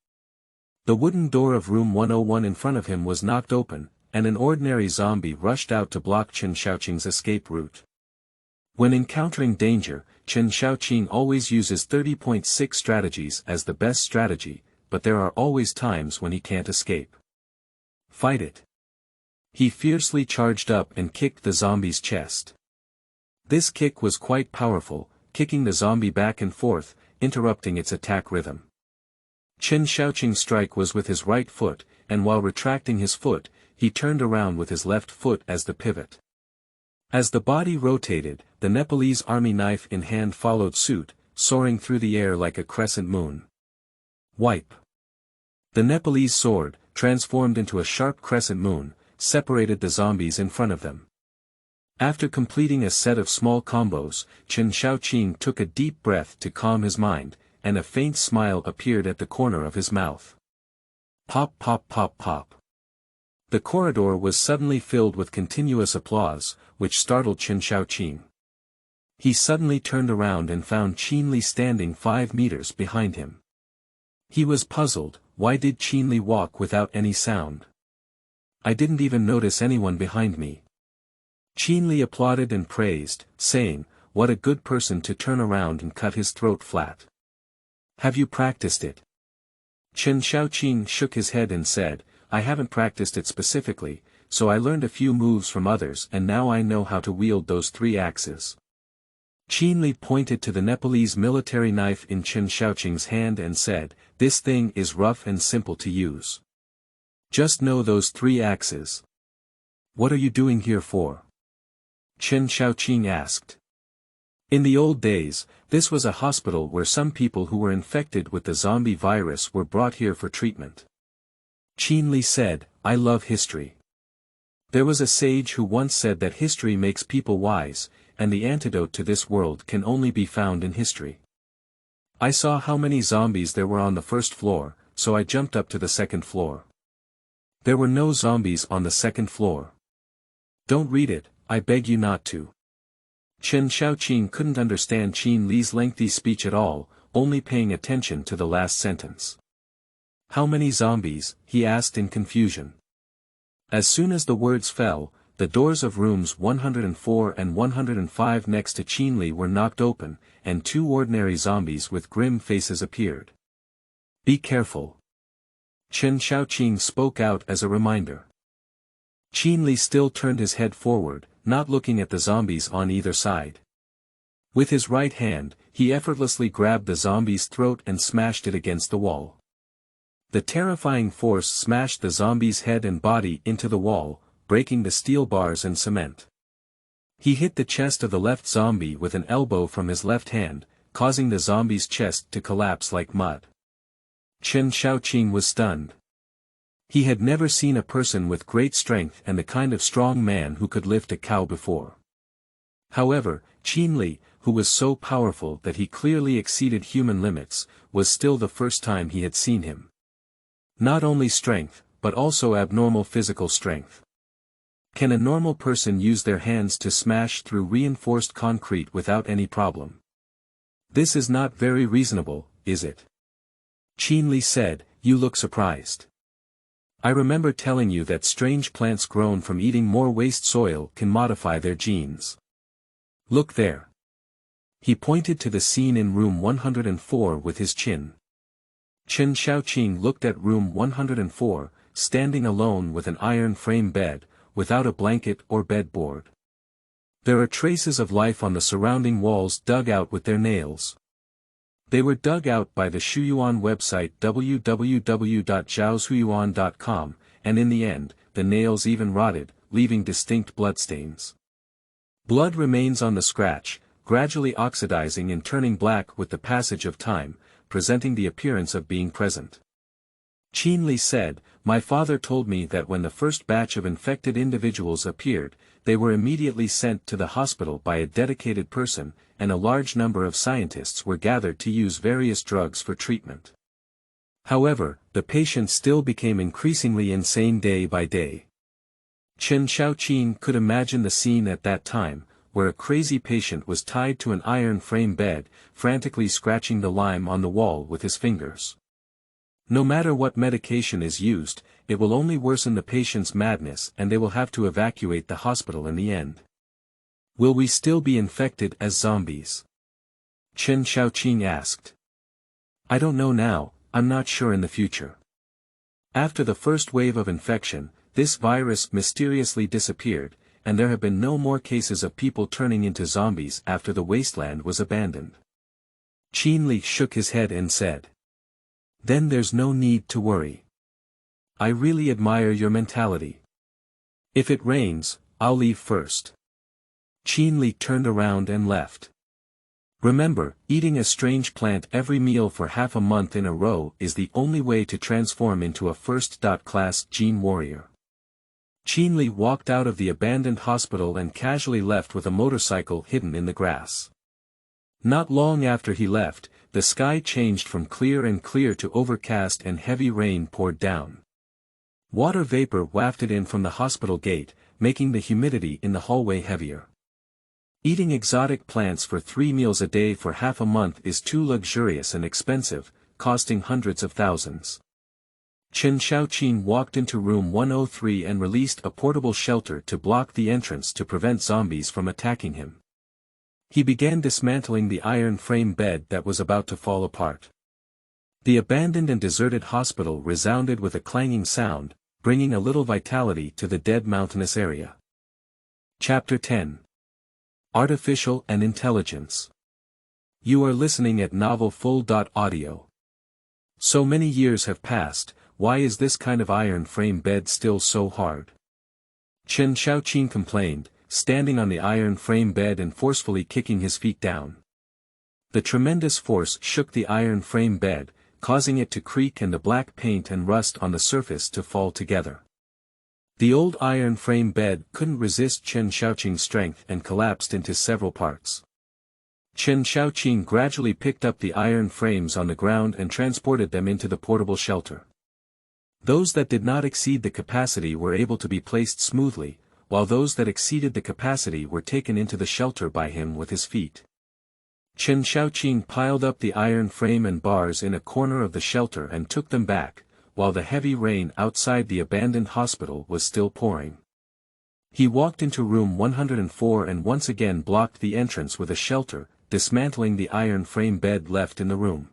The wooden door of room 101 in front of him was knocked open, and an ordinary zombie rushed out to block Chen Xiaoqing's escape route. When encountering danger, Chen Xiaoqing always uses 30.6 strategies as the best strategy, but there are always times when he can't escape. Fight it! He fiercely charged up and kicked the zombie's chest. This kick was quite powerful, kicking the zombie back and forth, interrupting its attack rhythm. Chen Xiaoqing's strike was with his right foot, and while retracting his foot, he turned around with his left foot as the pivot. As the body rotated, the Nepalese army knife in hand followed suit, soaring through the air like a crescent moon. Wipe! The Nepalese sword, transformed into a sharp crescent moon, separated the zombies in front of them. After completing a set of small combos, Chen Xiaoqing took a deep breath to calm his mind, and a faint smile appeared at the corner of his mouth. Pop pop pop pop. The corridor was suddenly filled with continuous applause, which startled Chen Xiaoqing. He suddenly turned around and found Qin Li standing 5 meters behind him. He was puzzled, why did Qin Li walk without any sound? I didn't even notice anyone behind me. Qin Li applauded and praised, saying, "What a good person to turn around and cut his throat flat. Have you practiced it?" Chen Xiaoqing shook his head and said, "I haven't practiced it specifically, so I learned a few moves from others and now I know how to wield those 3 axes." Qin Li pointed to the Nepalese military knife in Chen Xiaoqing's hand and said, "This thing is rough and simple to use. Just know those 3 axes. What are you doing here for?" Chen Xiaoqing asked. In the old days, this was a hospital where some people who were infected with the zombie virus were brought here for treatment. Qin Li said, "I love history. There was a sage who once said that history makes people wise, and the antidote to this world can only be found in history. I saw how many zombies there were on the first floor, so I jumped up to the second floor. There were no zombies on the second floor. Don't read it, I beg you not to. Chen Xiaoqing couldn't understand Qin Li's lengthy speech at all, only paying attention to the last sentence. How many zombies? He asked in confusion. As soon as the words fell, the doors of rooms 104 and 105 next to Qin Li were knocked open, and two ordinary zombies with grim faces appeared. Be careful. Chen Xiaoqing spoke out as a reminder. Qin Li still turned his head forward, not looking at the zombies on either side. With his right hand, he effortlessly grabbed the zombie's throat and smashed it against the wall. The terrifying force smashed the zombie's head and body into the wall, breaking the steel bars and cement. He hit the chest of the left zombie with an elbow from his left hand, causing the zombie's chest to collapse like mud. Chen Xiaoqing was stunned. He had never seen a person with great strength and the kind of strong man who could lift a cow before. However, Qin Li, who was so powerful that he clearly exceeded human limits, was still the first time he had seen him. Not only strength, but also abnormal physical strength. Can a normal person use their hands to smash through reinforced concrete without any problem? This is not very reasonable, is it? Qin Li said, you look surprised. I remember telling you that strange plants grown from eating more waste soil can modify their genes. Look there. He pointed to the scene in room 104 with his chin. Chen Xiaoqing looked at room 104, standing alone with an iron frame bed, without a blanket or bedboard. There are traces of life on the surrounding walls dug out with their nails. They were dug out by the Shuyuan website www.zhaoshuyuan.com, and in the end, the nails even rotted, leaving distinct bloodstains. Blood remains on the scratch, gradually oxidizing and turning black with the passage of time, presenting the appearance of being present. Qin Li said, my father told me that when the first batch of infected individuals appeared, they were immediately sent to the hospital by a dedicated person, and a large number of scientists were gathered to use various drugs for treatment. However, the patients still became increasingly insane day by day. Chen Xiaoqing could imagine the scene at that time, where a crazy patient was tied to an iron frame bed, frantically scratching the lime on the wall with his fingers. No matter what medication is used, it will only worsen the patient's madness and they will have to evacuate the hospital in the end. Will we still be infected as zombies? Chen Xiaoqing asked. I don't know now, I'm not sure in the future. After the first wave of infection, this virus mysteriously disappeared, and there have been no more cases of people turning into zombies after the wasteland was abandoned. Qin Li shook his head and said. Then there's no need to worry. I really admire your mentality. If it rains, I'll leave first. Qin Li turned around and left. Remember, eating a strange plant every meal for half a month in a row is the only way to transform into a first-class gene warrior. Qin Li walked out of the abandoned hospital and casually left with a motorcycle hidden in the grass. Not long after he left, the sky changed from clear and clear to overcast and heavy rain poured down. Water vapor wafted in from the hospital gate, making the humidity in the hallway heavier. Eating exotic plants for 3 meals a day for half a month is too luxurious and expensive, costing hundreds of thousands. Chen Xiaoqing walked into room 103 and released a portable shelter to block the entrance to prevent zombies from attacking him. He began dismantling the iron frame bed that was about to fall apart. The abandoned and deserted hospital resounded with a clanging sound, bringing a little vitality to the dead mountainous area. Chapter 10. Artificial and Intelligence. You are listening at novelfull.audio. So many years have passed, why is this kind of iron frame bed still so hard? Chen Xiaoqing complained, standing on the iron frame bed and forcefully kicking his feet down. The tremendous force shook the iron frame bed, causing it to creak and the black paint and rust on the surface to fall together. The old iron frame bed couldn't resist Chen Xiaoqing's strength and collapsed into several parts. Chen Xiaoqing gradually picked up the iron frames on the ground and transported them into the portable shelter. Those that did not exceed the capacity were able to be placed smoothly, while those that exceeded the capacity were taken into the shelter by him with his feet. Chen Xiaoqing piled up the iron frame and bars in a corner of the shelter and took them back, while the heavy rain outside the abandoned hospital was still pouring. He walked into room 104 and once again blocked the entrance with a shelter, dismantling the iron frame bed left in the room.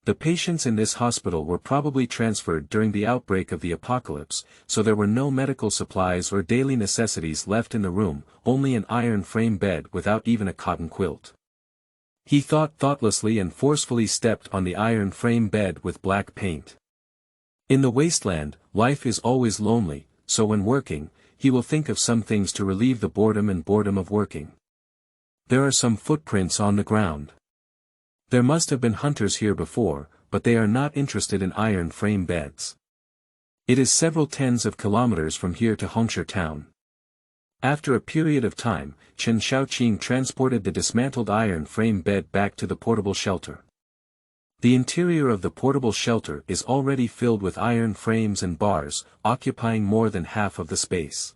The patients in this hospital were probably transferred during the outbreak of the apocalypse, so there were no medical supplies or daily necessities left in the room, only an iron frame bed without even a cotton quilt. He thought thoughtlessly and forcefully stepped on the iron frame bed with black paint. In the wasteland, life is always lonely, so when working, he will think of some things to relieve the boredom of working. There are some footprints on the ground. There must have been hunters here before, but they are not interested in iron frame beds. It is several tens of kilometers from here to Hongshi town. After a period of time, Chen Xiaoqing transported the dismantled iron frame bed back to the portable shelter. The interior of the portable shelter is already filled with iron frames and bars, occupying more than half of the space.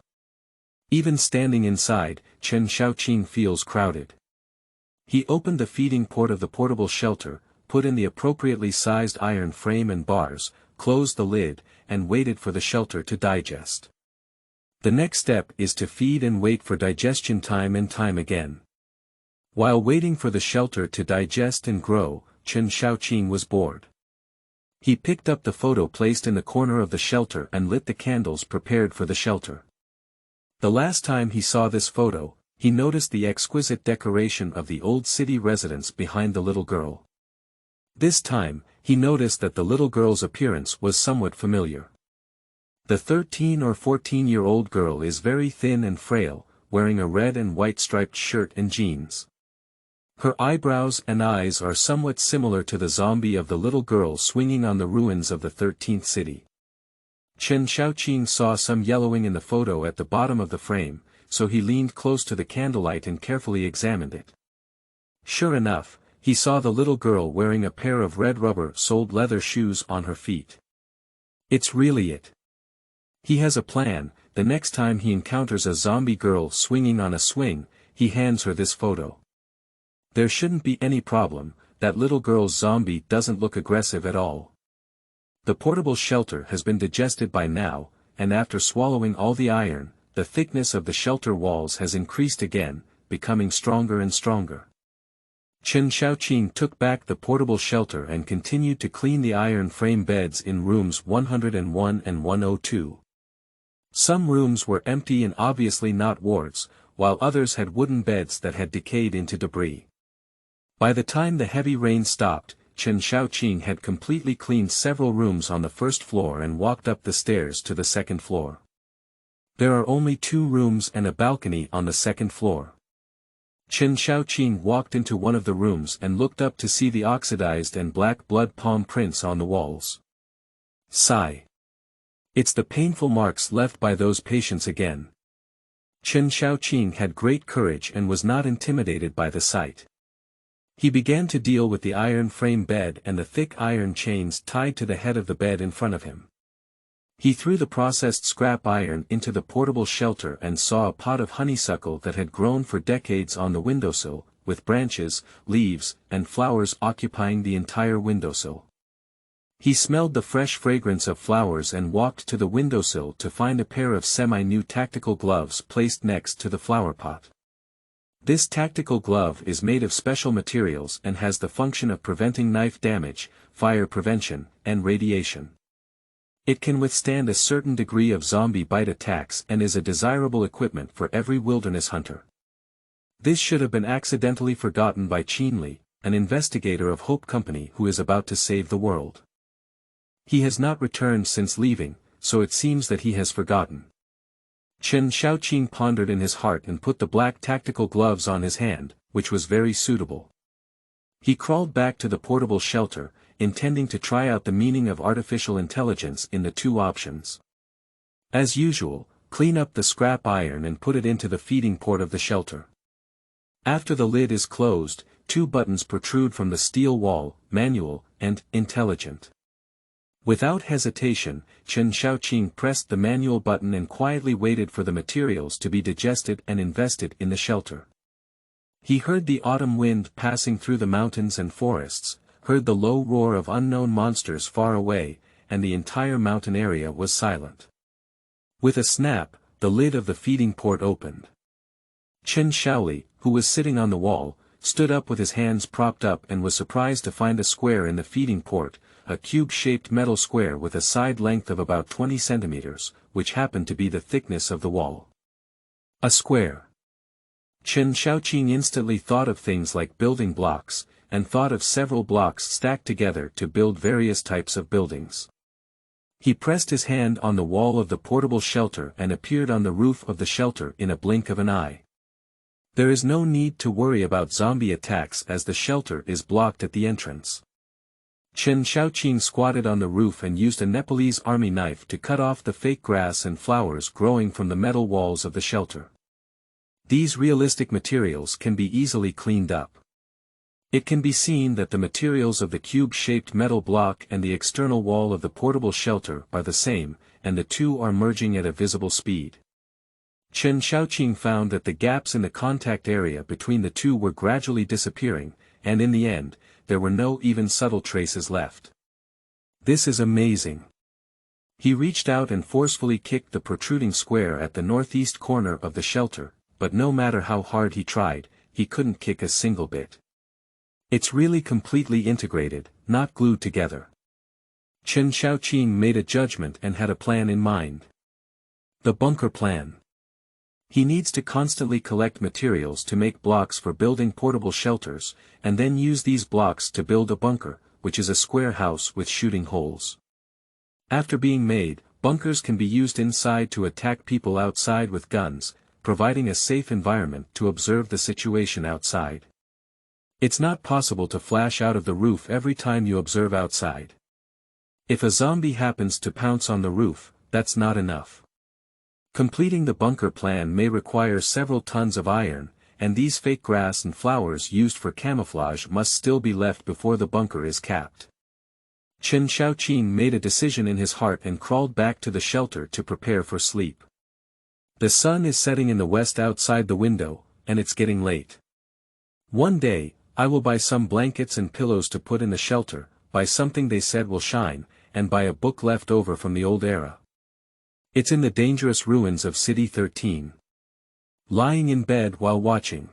Even standing inside, Chen Xiaoqing feels crowded. He opened the feeding port of the portable shelter, put in the appropriately sized iron frame and bars, closed the lid, and waited for the shelter to digest. The next step is to feed and wait for digestion time and time again. While waiting for the shelter to digest and grow, Chen Xiaoqing was bored. He picked up the photo placed in the corner of the shelter and lit the candles prepared for the shelter. The last time he saw this photo, he noticed the exquisite decoration of the old city residence behind the little girl. This time, he noticed that the little girl's appearance was somewhat familiar. The 13 or 14-year-old girl is very thin and frail, wearing a red and white striped shirt and jeans. Her eyebrows and eyes are somewhat similar to the zombie of the little girl swinging on the ruins of the 13th city. Chen Xiaoqing saw some yellowing in the photo at the bottom of the frame, so he leaned close to the candlelight and carefully examined it. Sure enough, he saw the little girl wearing a pair of red rubber-soled leather shoes on her feet. It's really it. He has a plan. The next time he encounters a zombie girl swinging on a swing, he hands her this photo. There shouldn't be any problem, that little girl's zombie doesn't look aggressive at all. The portable shelter has been digested by now, and after swallowing all the iron, the thickness of the shelter walls has increased again, becoming stronger and stronger. Chen Xiaoqing took back the portable shelter and continued to clean the iron frame beds in rooms 101 and 102. Some rooms were empty and obviously not wards, while others had wooden beds that had decayed into debris. By the time the heavy rain stopped, Chen Xiaoqing had completely cleaned several rooms on the first floor and walked up the stairs to the second floor. There are only 2 rooms and a balcony on the second floor. Chen Xiaoqing walked into one of the rooms and looked up to see the oxidized and black blood palm prints on the walls. Sigh. It's the painful marks left by those patients again. Chen Xiaoqing had great courage and was not intimidated by the sight. He began to deal with the iron frame bed and the thick iron chains tied to the head of the bed in front of him. He threw the processed scrap iron into the portable shelter and saw a pot of honeysuckle that had grown for decades on the windowsill, with branches, leaves, and flowers occupying the entire windowsill. He smelled the fresh fragrance of flowers and walked to the windowsill to find a pair of semi-new tactical gloves placed next to the flower pot. This tactical glove is made of special materials and has the function of preventing knife damage, fire prevention, and radiation. It can withstand a certain degree of zombie bite attacks and is a desirable equipment for every wilderness hunter. This should have been accidentally forgotten by Qinli, an investigator of Hope Company who is about to save the world. He has not returned since leaving, so it seems that he has forgotten. Chen Xiaoqing pondered in his heart and put the black tactical gloves on his hand, which was very suitable. He crawled back to the portable shelter, intending to try out the meaning of artificial intelligence in the 2 options. As usual, clean up the scrap iron and put it into the feeding port of the shelter. After the lid is closed, 2 buttons protrude from the steel wall, manual, and intelligent. Without hesitation, Chen Xiaoqing pressed the manual button and quietly waited for the materials to be digested and invested in the shelter. He heard the autumn wind passing through the mountains and forests, heard the low roar of unknown monsters far away, and the entire mountain area was silent. With a snap, the lid of the feeding port opened. Chen Xiaoli, who was sitting on the wall, stood up with his hands propped up and was surprised to find a square in the feeding port, a cube-shaped metal square with a side length of about 20 centimeters, which happened to be the thickness of the wall. A square. Chen Xiaoqing instantly thought of things like building blocks, and thought of several blocks stacked together to build various types of buildings. He pressed his hand on the wall of the portable shelter and appeared on the roof of the shelter in a blink of an eye. There is no need to worry about zombie attacks as the shelter is blocked at the entrance. Chen Xiaoqing squatted on the roof and used a Nepalese army knife to cut off the fake grass and flowers growing from the metal walls of the shelter. These realistic materials can be easily cleaned up. It can be seen that the materials of the cube-shaped metal block and the external wall of the portable shelter are the same, and the two are merging at a visible speed. Chen Xiaoqing found that the gaps in the contact area between the two were gradually disappearing, and in the end, there were no even subtle traces left. This is amazing. He reached out and forcefully kicked the protruding square at the northeast corner of the shelter, but no matter how hard he tried, he couldn't kick a single bit. It's really completely integrated, not glued together. Chen Xiaoqing made a judgment and had a plan in mind. The bunker plan. He needs to constantly collect materials to make blocks for building portable shelters, and then use these blocks to build a bunker, which is a square house with shooting holes. After being made, bunkers can be used inside to attack people outside with guns, providing a safe environment to observe the situation outside. It's not possible to flash out of the roof every time you observe outside. If a zombie happens to pounce on the roof, that's not enough. Completing the bunker plan may require several tons of iron, and these fake grass and flowers used for camouflage must still be left before the bunker is capped. Chen Xiaoqing made a decision in his heart and crawled back to the shelter to prepare for sleep. The sun is setting in the west outside the window, and it's getting late. One day, I will buy some blankets and pillows to put in the shelter, buy something they said will shine, and buy a book left over from the old era. It's in the dangerous ruins of City 13. Lying in bed while watching.